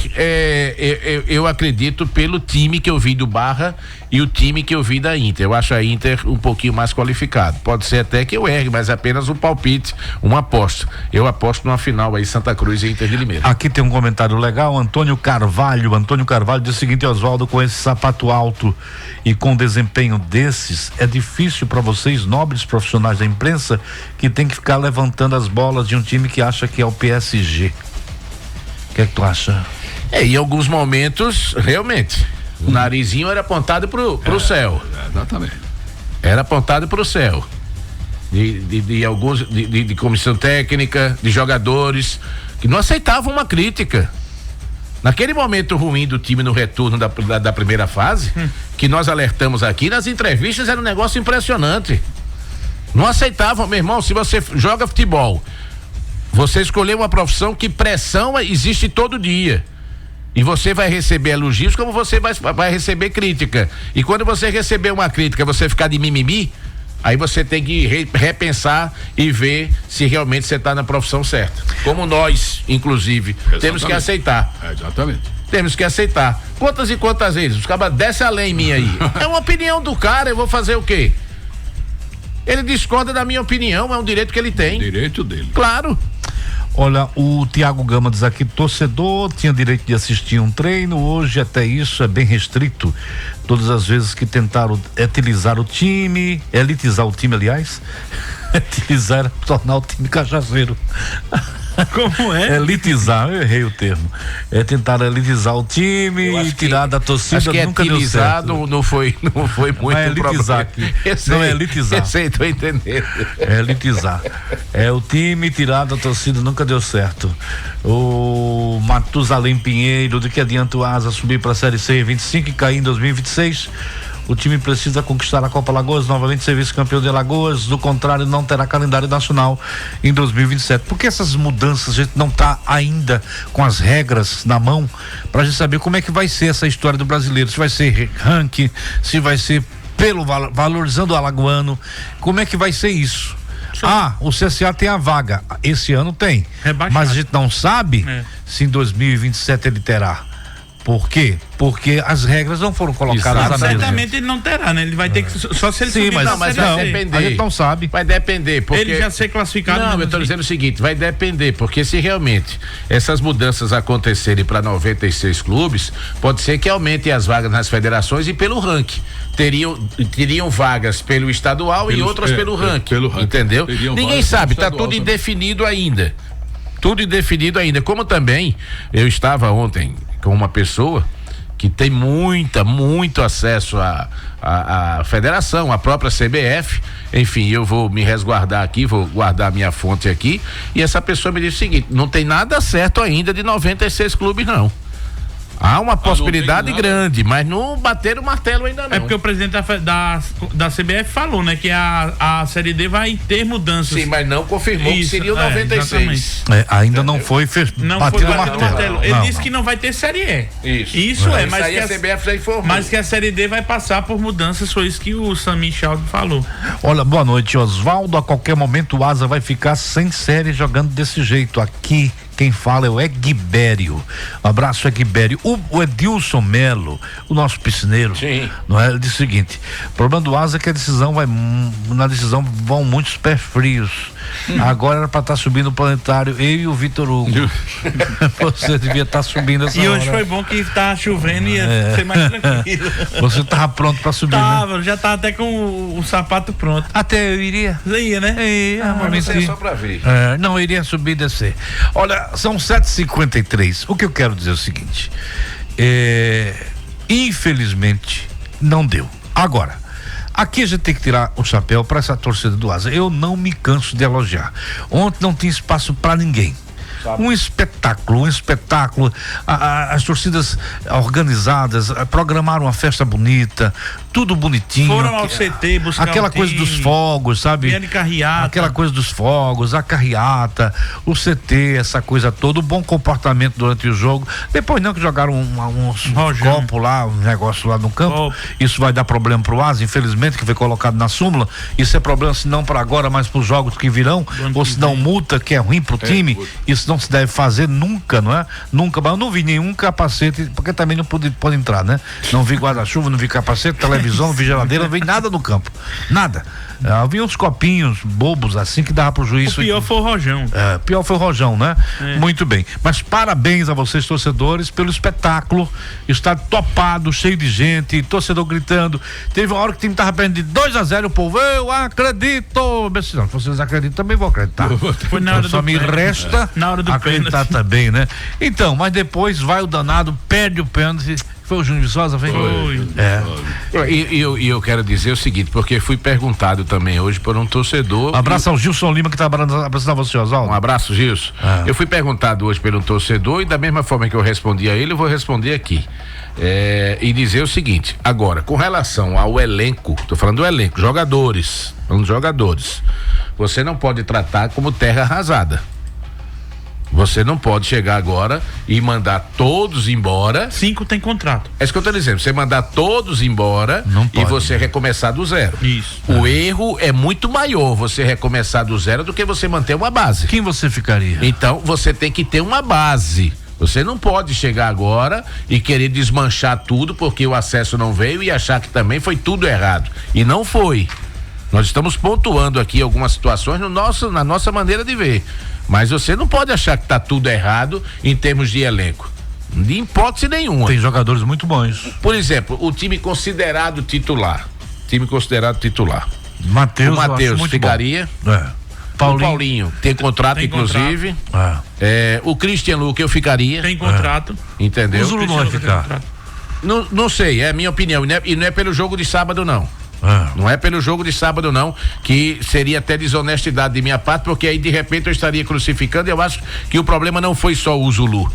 eu acredito pelo time que eu vi do Barra e o time que eu vi da Inter. Eu acho a Inter um pouquinho mais qualificado. Pode ser até que eu erre, mas é apenas um palpite, uma aposta. Eu aposto numa final aí, Santa Cruz e Inter de Limeira. Aqui tem um comentário legal, Antônio Carvalho diz o seguinte: Oswaldo, com esse sapato alto e com desempenho desses, é difícil para vocês, nobres profissionais da imprensa, que tem que ficar levantando as bolas de um time que acha que é o PSG. O que é que tu acha? Em alguns momentos, realmente, o narizinho era apontado pro céu. Exatamente. Era apontado pro céu. De comissão técnica, de jogadores, que não aceitavam uma crítica. Naquele momento ruim do time no retorno da primeira fase, que nós alertamos aqui, nas entrevistas era um negócio impressionante. Não aceitavam, meu irmão, se você joga futebol, você escolheu uma profissão que pressão existe todo dia. E você vai receber elogios como você vai receber crítica. E quando você receber uma crítica, você ficar de mimimi, aí você tem que repensar e ver se realmente você está na profissão certa. Como nós, inclusive, temos que aceitar. Exatamente. Temos que aceitar. Quantas e quantas vezes? Os cabas descem a lei em mim aí. É uma opinião do cara, eu vou fazer o quê? Ele discorda da minha opinião, é um direito que ele tem. Direito dele. Claro. Olha, o Tiago Gama diz aqui: torcedor tinha direito de assistir um treino, hoje até isso é bem restrito. Todas as vezes que tentaram elitizar o time, aliás, elitizar, tornar o time cachaceiro. Como é? Elitizar, eu errei o termo. É tentar elitizar o time e tirar da torcida. Acho que nunca deu certo. Não foi muito é elitizar aqui. Não é elitizar. Eu sei, tô entendendo. É elitizar. É o time tirar da torcida, nunca deu certo. O Matusalém Pinheiro: de que adianta o Asa subir para a Série C em 25 e cair em 2026? O time precisa conquistar a Copa Alagoas, novamente ser vice-campeão de Alagoas, do contrário não terá calendário nacional em 2027. Porque essas mudanças a gente não está ainda com as regras na mão pra gente saber como é que vai ser essa história do brasileiro, se vai ser ranking, se vai ser pelo valorizando o alagoano, como é que vai ser isso? O CSA tem a vaga, esse ano tem, mas a gente não sabe se em 2027 ele terá. Por quê? Porque as regras não foram colocadas na mesa. Certamente ele não terá, né? Ele vai ter que, só se ele subir mas vai depender. A gente não sabe. Vai depender, porque ele já ser classificado. Não, eu estou dizendo o seguinte, vai depender, porque se realmente essas mudanças acontecerem para 96 clubes, pode ser que aumentem as vagas nas federações e pelo ranking. Teriam vagas pelo estadual e outras pelo ranking. Entendeu? Ninguém sabe, está tudo indefinido ainda. Tudo indefinido ainda. Como também eu estava ontem com uma pessoa que tem muito acesso à federação, à própria CBF, enfim, eu vou me resguardar aqui, vou guardar minha fonte aqui, e essa pessoa me disse o seguinte: não tem nada certo ainda de 96 clubes não. Há uma possibilidade grande, mas não bateram o martelo ainda não. É porque o presidente da CBF falou, né, que a Série D vai ter mudanças. Sim, mas não confirmou que seria o 96. Ainda não foi batido o martelo. Ele disse que não vai ter Série E. Isso mas que a CBF já informou. Mas que a Série D vai passar por mudanças, foi isso que o Sami Chaldo falou. Olha, boa noite, Oswaldo. A qualquer momento o Asa vai ficar sem série jogando desse jeito aqui. Quem fala é o Egbério. Um abraço, Egbério. O Edilson Melo, o nosso piscineiro, Sim. não é? Ele disse o seguinte: o problema do Asa é que na decisão vão muitos pés frios. Agora era para estar subindo o planetário, eu e o Vitor Hugo. Você devia estar subindo essa E hora. hoje foi bom que tá chovendo e ia ser mais tranquilo. Você tava pronto para subir, né? Tava, já tava até com o sapato pronto. Até eu iria. Você ia, né? Mas Isso é só pra ver. não, eu iria subir e descer. Olha, são 7h53. O que eu quero dizer é o seguinte: infelizmente não deu. Agora, aqui a gente tem que tirar o chapéu para essa torcida do Asa. Eu não me canso de elogiar. Ontem não tinha espaço para ninguém. Um espetáculo. As torcidas organizadas programaram uma festa bonita, tudo bonitinho. Foram ao CT buscar aquela coisa dos fogos, sabe? Vieram de carreata. Aquela coisa dos fogos, a carreata, o CT, essa coisa toda, o bom comportamento durante o jogo. Depois não que jogaram uns copos lá, um negócio lá no campo. Isso vai dar problema pro Asa, infelizmente, que foi colocado na súmula. Isso é problema se não para agora, mas para os jogos que virão, ou se não multa, que é ruim pro time. Isso não se deve fazer nunca, não é? Nunca, mas eu não vi nenhum capacete, porque também não pode entrar, né? Não vi guarda-chuva, não vi capacete, televisão, não vi geladeira, não vi nada no campo. Nada. Havia uns copinhos bobos assim que dava pro juiz. O pior foi o Rojão. Pior foi o Rojão, né? Muito bem. Mas parabéns a vocês, torcedores, pelo espetáculo. Estádio topado, cheio de gente, torcedor gritando. Teve uma hora que o time tava perdendo de 2-0, o povo, eu acredito. Se não, se vocês acreditam, também vou acreditar. Foi na hora só me resta na hora do acreditar pênalti também, né? Então, mas depois vai o danado, perde o pênalti. Foi o Júnior Viçosa, foi? E eu quero dizer o seguinte, porque fui perguntado também hoje por um torcedor. Abraço ao Gilson Lima, que tá abraçando você, Oswaldo. Um abraço, Gilson. Eu fui perguntado hoje por um torcedor e da mesma forma que eu respondi a ele, eu vou responder aqui. E dizer o seguinte: agora, com relação ao elenco, tô falando do elenco, jogadores, você não pode tratar como terra arrasada. Você não pode chegar agora e mandar todos embora. 5 tem contrato. É isso que eu tô dizendo. Você mandar todos embora e você recomeçar do zero. Isso. O erro é muito maior você recomeçar do zero do que você manter uma base. Quem você ficaria? Então, você tem que ter uma base. Você não pode chegar agora e querer desmanchar tudo porque o acesso não veio e achar que também foi tudo errado. E não foi. Nós estamos pontuando aqui algumas situações na nossa maneira de ver. Mas você não pode achar que tá tudo errado em termos de elenco. De hipótese nenhuma. Tem jogadores muito bons. Por exemplo, o time considerado titular. O Matheus ficaria. O Paulinho tem contrato, inclusive. O Christian Luque eu ficaria. Tem contrato. Entendeu? O Zulu não vai ficar. Não sei, é a minha opinião. E não é pelo jogo de sábado, não. Não é pelo jogo de sábado, não, que seria até desonestidade de minha parte, porque aí de repente eu estaria crucificando. Eu acho que o problema não foi só o Zulu.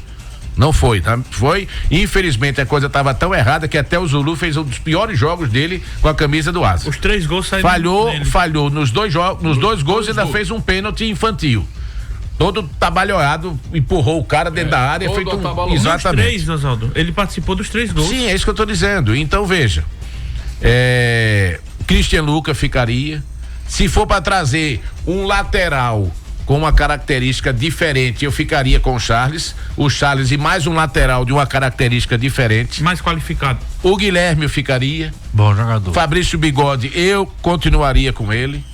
Não foi, tá? Foi, infelizmente a coisa estava tão errada que até o Zulu fez um dos piores jogos dele com a camisa do Asa. Os 3 gols saíram. Falhou nos dois gols e ainda fez um pênalti infantil. Todo trabalhado, empurrou o cara dentro da área, feito exatamente. Os 3, Oswaldo. Ele participou dos 3 gols. Sim, é isso que eu tô dizendo. Então veja. Christian Luca ficaria. Se for para trazer um lateral com uma característica diferente, eu ficaria com o Charles e mais um lateral de uma característica diferente. Mais qualificado. O Guilherme eu ficaria. Bom jogador. Fabrício Bigode, eu continuaria com ele.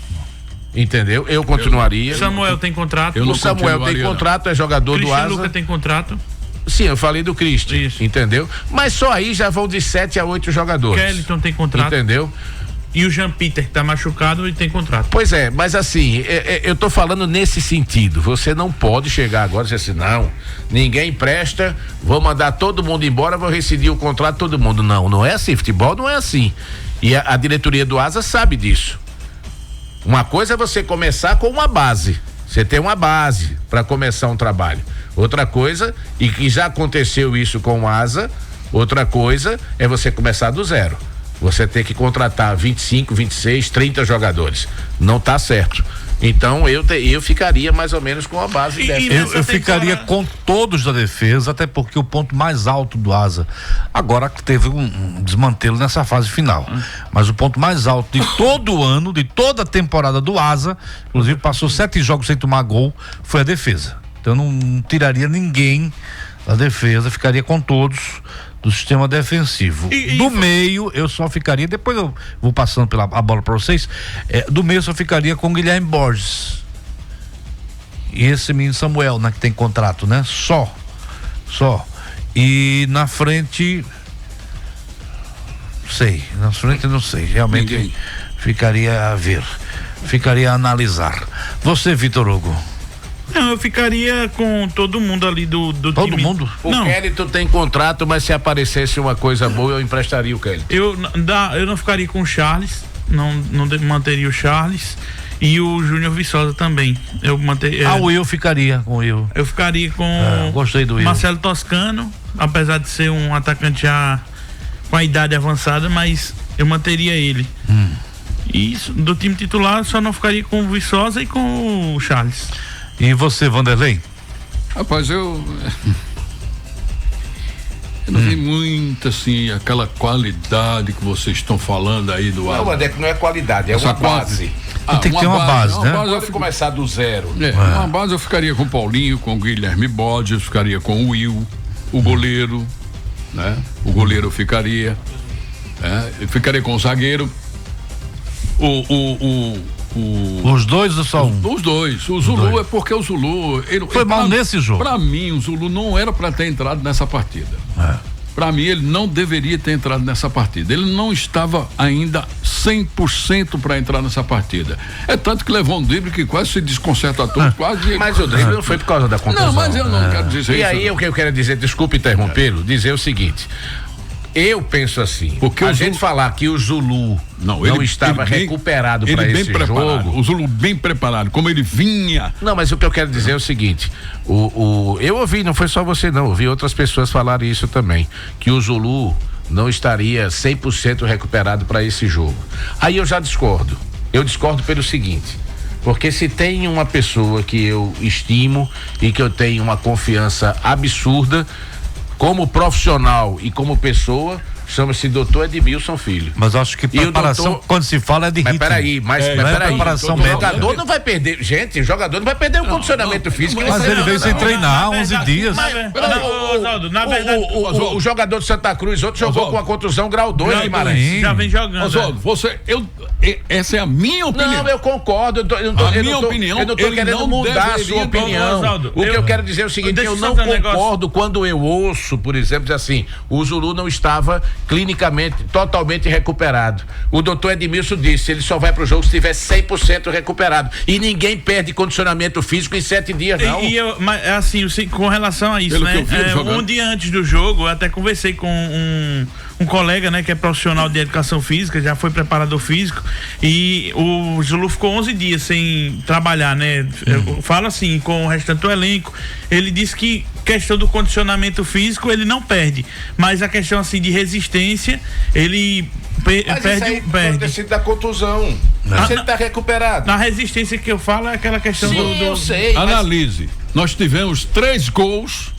Entendeu? Eu continuaria. Samuel tem contrato. O Samuel tem contrato, é jogador do Asa. Luca tem contrato. Sim, eu falei do Christian, entendeu? Mas só aí já vão de 7 a 8 jogadores. Kellington tem contrato. Entendeu? E o Jean Peter, que tá machucado, e tem contrato. Pois é, mas assim, eu tô falando nesse sentido. Você não pode chegar agora e dizer assim, não, ninguém presta, vou mandar todo mundo embora, vou rescindir o contrato de todo mundo. Não é assim, futebol não é assim. E a diretoria do Asa sabe disso. Uma coisa é você começar com uma base. Você tem uma base para começar um trabalho. Outra coisa, e que já aconteceu isso com o Asa, outra coisa é você começar do zero. Você tem que contratar 25, 26, 30 jogadores. Não tá certo. Então eu ficaria mais ou menos com a base dessa. Eu ficaria com todos da defesa, até porque o ponto mais alto do Asa, agora teve um desmantelo nessa fase final, mas o ponto mais alto de todo o ano, de toda a temporada do Asa, inclusive passou 7 jogos sem tomar gol, foi a defesa. Então eu não tiraria ninguém da defesa, ficaria com todos do sistema defensivo. Do meio, eu só ficaria, depois eu vou passando a bola para vocês, do meio eu só ficaria com o Guilherme Borges. E esse menino Samuel, né, que tem contrato, né? Só. E na frente, não sei, realmente Ninguém. Ficaria a ver, ficaria a analisar. Você, Vitor Hugo? Não, eu ficaria com todo mundo ali do Todo time. mundo? O Não. Kélito tem contrato, mas se aparecesse uma coisa boa, eu emprestaria o Kélito. Eu não ficaria com o Charles, não manteria o Charles e o Júnior Viçosa também. Eu manteria. O Will ficaria com o Will. Eu ficaria com Gostei do Will. Marcelo Toscano, apesar de ser um atacante já com a idade avançada, mas eu manteria ele. E isso, do time titular, só não ficaria com o Viçosa e com o Charles. E você, Vanderlei? Rapaz, eu não vi muito assim aquela qualidade que vocês estão falando aí do Não, Vandeco, não é qualidade, é Essa uma quase. base. Tem que ter uma base, né? eu Pode começar do zero. Uma base eu ficaria com o Paulinho, com o Guilherme Borges, eu ficaria com o Will, o goleiro, né? O goleiro eu ficaria, eu ficaria com o zagueiro, Os dois ou só um? os dois. O Zulu é porque o Zulu Foi mal nesse jogo. Pra mim, o Zulu não era pra ter entrado nessa partida. Pra mim, ele não deveria ter entrado nessa partida. Ele não estava ainda 100% para entrar nessa partida. É tanto que levou um drible que quase se desconcerta todo, quase. Mas o drible não foi por causa da contusão. Não, mas eu não quero dizer E isso. aí, não. o que eu quero dizer, desculpe interrompê-lo, dizer o seguinte. Eu penso assim, Porque a o gente Zulu- falar que o Zulu não estava recuperado para esse jogo. O Zulu bem preparado, como ele vinha. Não, mas o que eu quero dizer é o seguinte, eu ouvi, não foi só você não, ouvi outras pessoas falarem isso também, que o Zulu não estaria 100% recuperado para esse jogo. Aí eu já discordo. Eu discordo pelo seguinte, porque se tem uma pessoa que eu estimo e que eu tenho uma confiança absurda, como profissional e como pessoa, chama-se Dr. Edmilson Filho. Mas acho que preparação, doutor- quando se fala, é de Mas ritmo. peraí, mas não é peraí. preparação O médica. jogador não vai perder, gente, o jogador não vai perder o condicionamento físico. Mas ele veio sem treinar 11 dias. Oswaldo, na verdade, O jogador de Santa Cruz, outro jogou com a contusão grau 2, Guimarães. já vem jogando. Oswaldo, essa é a minha opinião. Não, eu concordo. Eu não tô ele querendo não mudar a deveria sua ter- opinião. Oswaldo, O que eu quero dizer é o seguinte, deixa eu eu não só dizer um negócio. concordo quando eu ouço, por exemplo, dizer assim, o Zulu não estava clinicamente, totalmente recuperado. O doutor Edmilson disse, ele só vai pro jogo se estiver 100% recuperado. E ninguém perde condicionamento físico em 7 dias, não. Mas assim, com relação a isso, Pelo né? que eu vi ele jogando. Um dia antes do jogo, eu até conversei com um colega, né, que é profissional de educação física, já foi preparador físico, e o Zulu ficou 11 dias sem trabalhar, né? Eu falo assim, com o restante do elenco, ele disse que questão do condicionamento físico ele não perde, mas a questão assim de resistência, ele Mas isso aí pode ter sido da contusão. Mas ele tá recuperado. Na resistência que eu falo é aquela questão Sim, eu sei. mas- Analise. Nós tivemos 3 gols.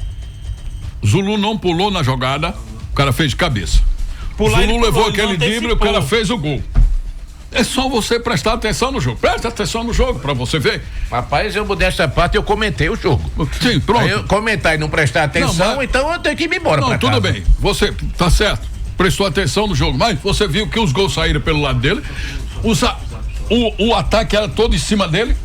Zulu não pulou na jogada, o cara fez de cabeça. Pular, ele Zulu pulou, levou ele aquele não drible e o antecipou. cara fez o gol. É só você prestar atenção no jogo. Presta atenção no jogo pra você ver. Rapaz, eu modéstia à parte, eu comentei o jogo. Sim, pronto. Aí eu comentar e não prestar atenção, Não, mas- então eu tenho que ir embora Não, pra tudo casa. bem. Você tá certo. Prestou atenção no jogo, mas você viu que os gols saíram pelo lado dele. O ataque era todo em cima dele.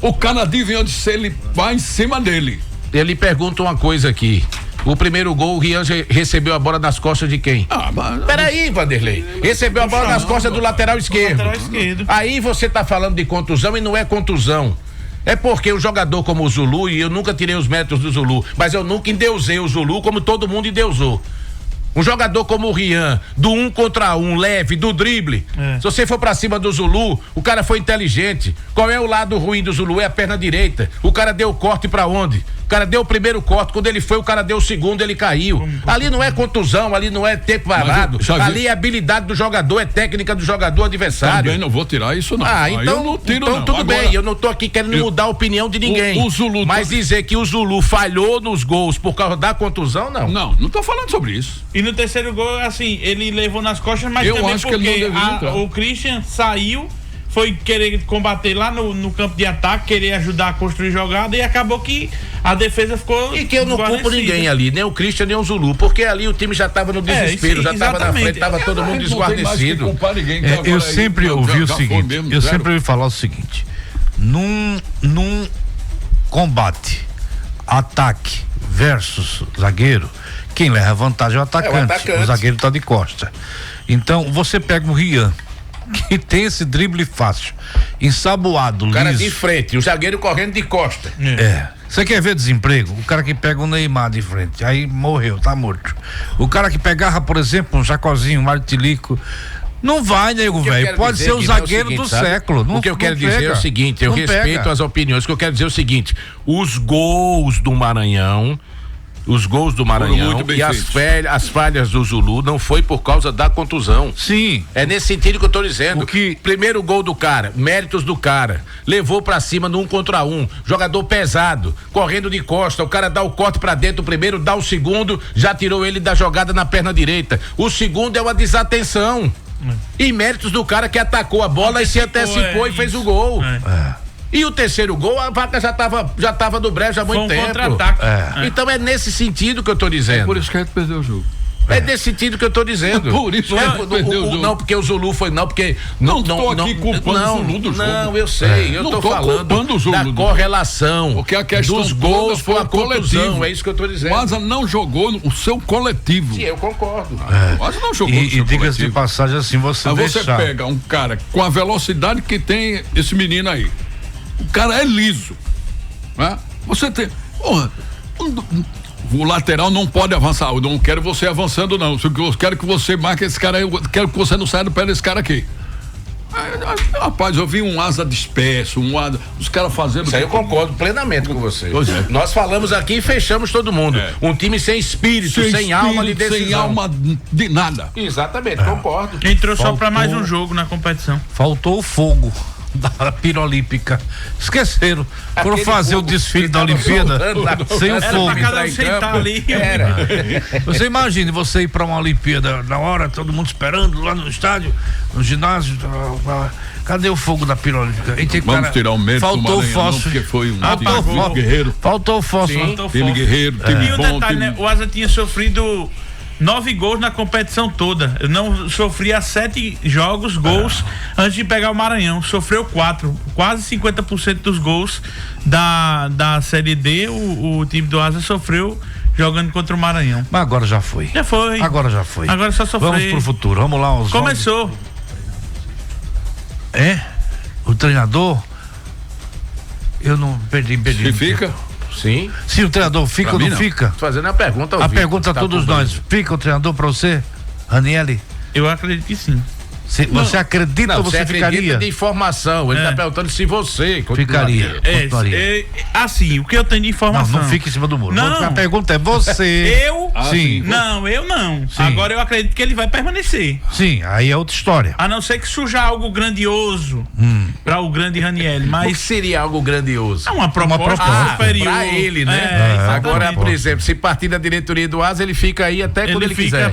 O Canadinho vinha de ele vai em cima dele. Eu lhe pergunto uma coisa aqui. O primeiro gol, o Rian recebeu a bola nas costas de quem? Mas Peraí, Vanderlei. Recebeu a bola nas costas do lateral esquerdo. lateral esquerdo. Aí você tá falando de contusão e não é contusão. É porque o jogador como o Zulu, e eu nunca tirei os méritos do Zulu, mas eu nunca endeusei o Zulu como todo mundo endeusou. Um jogador como o Rian, do 1 contra 1, leve, do drible. Se você for pra cima do Zulu, o cara foi inteligente. Qual é o lado ruim do Zulu? É a perna direita. O cara deu o corte pra onde? O cara deu o primeiro corte, quando ele foi, o cara deu o segundo, ele caiu. Ali não é contusão, ali não é tempo parado. já vi- Ali é habilidade do jogador, é técnica do jogador adversário. também não vou tirar isso, não. Ah, Aí então, eu não tiro, então não. tudo Agora, bem, eu não tô aqui querendo mudar a opinião de ninguém. o Zulu mas dizer que o Zulu falhou nos gols por causa da contusão, não. Não tô falando sobre isso. E no terceiro gol, assim, ele levou nas costas, mas Eu também acho que ele porque não deveria entrar. o Christian saiu, foi querer combater lá no campo de ataque, querer ajudar a construir jogada, e acabou que a defesa ficou. E que eu não culpo ninguém ali, nem o Christian, nem o Zulu, porque ali o time já estava no desespero, já estava na frente, estava todo mundo desguarnecido. Eu sempre ouvi o seguinte, eu sempre ouvi falar o seguinte: num combate, ataque versus zagueiro, quem leva vantagem é o atacante. O zagueiro tá de costa. Então, você pega o Rian, que tem esse drible fácil, ensaboado, liso. O cara de frente, o zagueiro correndo de costa. Você quer ver desemprego? O cara que pega o Neymar de frente, aí morreu, tá morto. O cara que pegava, por exemplo, um Jacozinho, um Martilico, não vai, nego, velho. Pode ser o zagueiro do século. O que eu quero dizer é o seguinte, eu respeito as opiniões, o que eu quero dizer é o seguinte: os gols do Maranhão e as falhas do Zulu não foi por causa da contusão. Sim. É nesse sentido que eu tô dizendo. Primeiro gol do cara, méritos do cara, levou pra cima no 1 contra 1, jogador pesado, correndo de costa, o cara dá o corte pra dentro, o primeiro dá o segundo, já tirou ele da jogada na perna direita. O segundo é uma desatenção. E méritos do cara que atacou a bola e se antecipou e fez o gol. E o terceiro gol, a vaca já tava no brejo há muito tempo. Então é nesse sentido que eu tô dizendo. É por isso que a gente perdeu o jogo. É nesse sentido que eu tô dizendo. Por isso não, porque o Zulu foi, não, porque não tô aqui culpando o Zulu do jogo. Não, eu sei, eu tô falando da correlação. Porque a questão dos gols foi a coletivo. É isso que eu tô dizendo. O Asa não jogou o seu coletivo. Sim, eu concordo. O Asa não jogou no seu diga-se coletivo. de passagem assim, você pega um cara com a velocidade que tem esse menino aí. O cara é liso, né? Você tem, o lateral não pode avançar. Eu não quero você avançando, não. Eu quero que você marque esse cara aí. Eu quero que você não saia do pé desse cara aqui. Rapaz, eu vi um Asa disperso, os caras fazendo. Isso aí eu concordo plenamente com você. Nós falamos aqui e fechamos todo mundo. Um time sem espírito, sem alma de decisão. Sem alma de nada. Exatamente, concordo. Entrou só pra mais um jogo na competição. Faltou o fogo da Pirolímpica. Esqueceram. Foram fazer o desfile da Olimpíada sem o fogo. Era pra cada um sentar ali. Você imagine você ir pra uma Olimpíada na hora, todo mundo esperando lá no estádio, no ginásio. Cadê o fogo da Pirolímpica? Vamos tirar o mérito faltou do Maranhão, porque foi um time guerreiro. Faltou o fósforo. Time guerreiro, time bom. E o detalhe, né? O Asa tinha sofrido 9 gols na competição toda. Eu não sofria 7 gols antes de pegar o Maranhão. Sofreu 4. Quase 50% dos gols da Série D, o time do Asa sofreu jogando contra o Maranhão. Mas agora já foi. Já foi. Agora já foi. Agora só sofreu. Vamos pro futuro. Vamos lá. Começou. O treinador, eu não perdi. Se fica? Sim. Se o treinador fica ou não fica? Tô fazendo a pergunta. A pergunta a todos nós: fica o treinador pra você, Ranieri? Eu acredito que sim. Você acredita ou você ficaria? De informação. Ele tá perguntando se você ficaria. Assim, o que eu tenho de informação. Não fique em cima do muro. Não. A pergunta é você. Eu? Sim. Não, eu não. Sim. Agora eu acredito que ele vai permanecer. Sim, aí é outra história. A não ser que surja algo grandioso para o grande Ranieri, mas... O que seria algo grandioso? É uma proposta superior. Pra ele, né? Agora, por exemplo, se partir da diretoria do Asa, ele fica aí até quando ele quiser.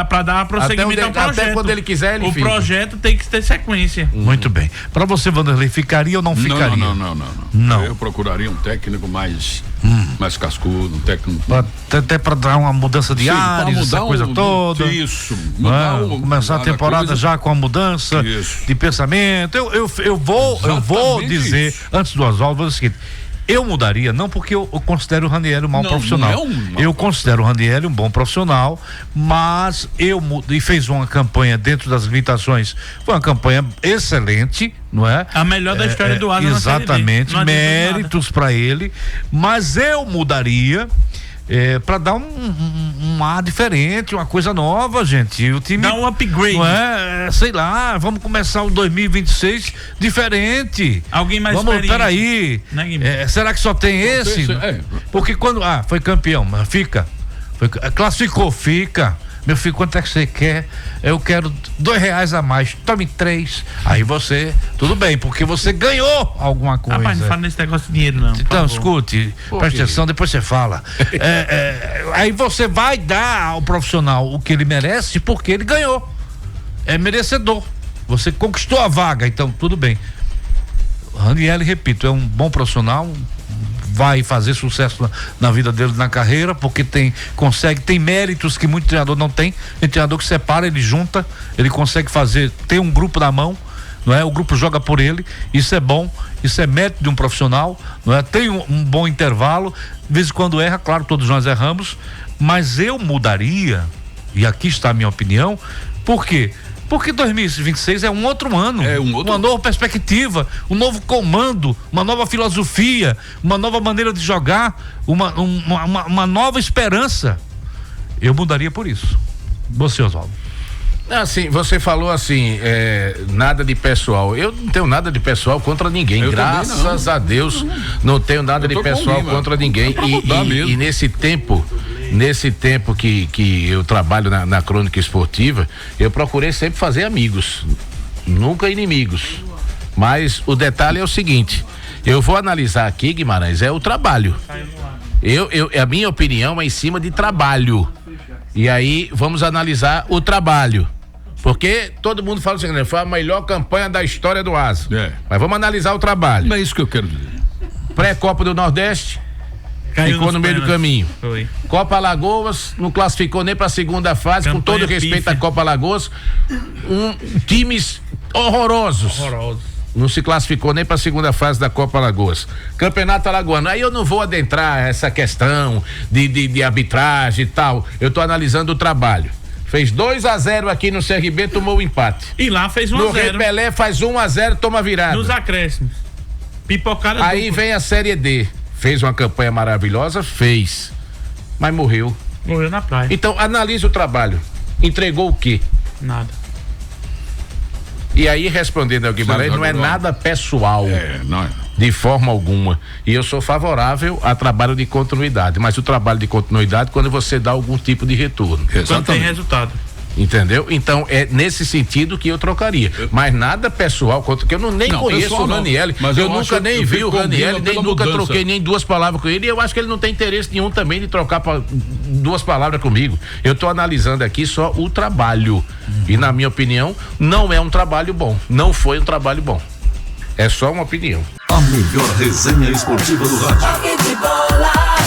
Pra dar prosseguimento ao projeto. Até quando ele quiser, ele fica. O projeto tem que ter sequência. Muito bem. Pra você, Vanderlei, ficaria ou não ficaria? Não. Eu procuraria um técnico mais cascudo, um técnico... Até pra dar uma mudança de ares, essa coisa toda. Isso. Começar a temporada já com a mudança de pensamento. Eu vou dizer, antes do Oswaldo, o seguinte: eu mudaria, não porque eu considero o Ranieri um mau profissional. Eu considero o Ranieri um bom profissional, mas e fez uma campanha dentro das limitações. Foi uma campanha excelente, não é? A melhor da história do Asa. Exatamente, méritos para ele, mas eu mudaria para dar um ar diferente, uma coisa nova, gente. O time dá um upgrade. Não é, sei lá, vamos começar o 2026 diferente. Alguém mais peraí. Será que só tem esse? Porque quando foi campeão, mas fica. Classificou, fica. Meu filho, quanto é que você quer? Eu quero R$2 a mais, tome 3. Aí você, tudo bem, porque você ganhou alguma coisa. Rapaz, não fala nesse negócio de dinheiro, não. Então, escute, preste atenção, depois você fala. Aí você vai dar ao profissional o que ele merece, porque ele ganhou. É merecedor. Você conquistou a vaga, então tudo bem. Ranieri, repito, é um bom profissional, vai fazer sucesso na vida dele, na carreira, porque tem méritos que muito treinador não tem. Tem treinador que separa, ele junta, ele consegue fazer, tem um grupo na mão, não é? O grupo joga por ele, isso é bom, isso é mérito de um profissional, não é? Tem um bom intervalo, de vez em quando erra, claro, todos nós erramos, mas eu mudaria, e aqui está a minha opinião. Por quê? Porque 2026 é um outro ano, uma nova perspectiva, um novo comando, uma nova filosofia, uma nova maneira de jogar, uma nova esperança. Eu mudaria por isso. Você, Oswaldo? Assim, você falou assim, nada de pessoal. Eu não tenho nada de pessoal contra ninguém. Graças a Deus, não tenho nada de pessoal contra ninguém. E nesse tempo que eu trabalho na crônica esportiva, eu procurei sempre fazer amigos, nunca inimigos. Mas o detalhe é o seguinte: eu vou analisar aqui, Guimarães, é o trabalho. A minha opinião é em cima de trabalho. E aí vamos analisar o trabalho. Porque todo mundo fala assim, foi a melhor campanha da história do Asa. Mas vamos analisar o trabalho. Não é isso que eu quero dizer. Pré-Copa do Nordeste, ficou no meio do caminho. Foi. Copa Alagoas, não classificou nem para a segunda fase, campanha com todo respeito à Copa Alagoas. Times horrorosos. Não se classificou nem para a segunda fase da Copa Alagoas. Campeonato Alagoano. Aí eu não vou adentrar essa questão de arbitragem e tal. Eu estou analisando o trabalho. Fez 2-0 aqui no CRB, tomou o empate. E lá fez 1-0. No Repelé faz 1-0, toma virada. Nos acréscimos. Pipocada. Aí vem a Série D. Fez uma campanha maravilhosa? Fez. Mas morreu. Morreu na praia. Então, analise o trabalho. Entregou o quê? Nada. E aí, respondendo ao Guimarães, não é nada pessoal. Não é. De forma alguma. E eu sou favorável a trabalho de continuidade. Mas o trabalho de continuidade quando você dá algum tipo de retorno. Exatamente. Quando tem resultado. Entendeu? Então é nesse sentido que eu trocaria. Mas nada pessoal, porque eu nem conheço o Ranieri. Mas eu nunca nem vi o Ranieri, nem nunca troquei nem duas palavras com ele. E eu acho que ele não tem interesse nenhum também de trocar duas palavras comigo. Eu estou analisando aqui só o trabalho. E na minha opinião, não é um trabalho bom. Não foi um trabalho bom. É só uma opinião. A melhor resenha esportiva do rádio.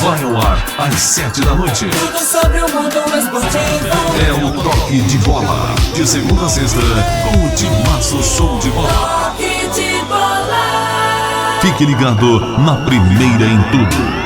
Vai ao ar às 7 da noite. Tudo sobre o mundo esportivo. É o Toque de Bola. De segunda a sexta, com o Timaço Show de Bola. Toque de Bola. Fique ligado na primeira em tudo.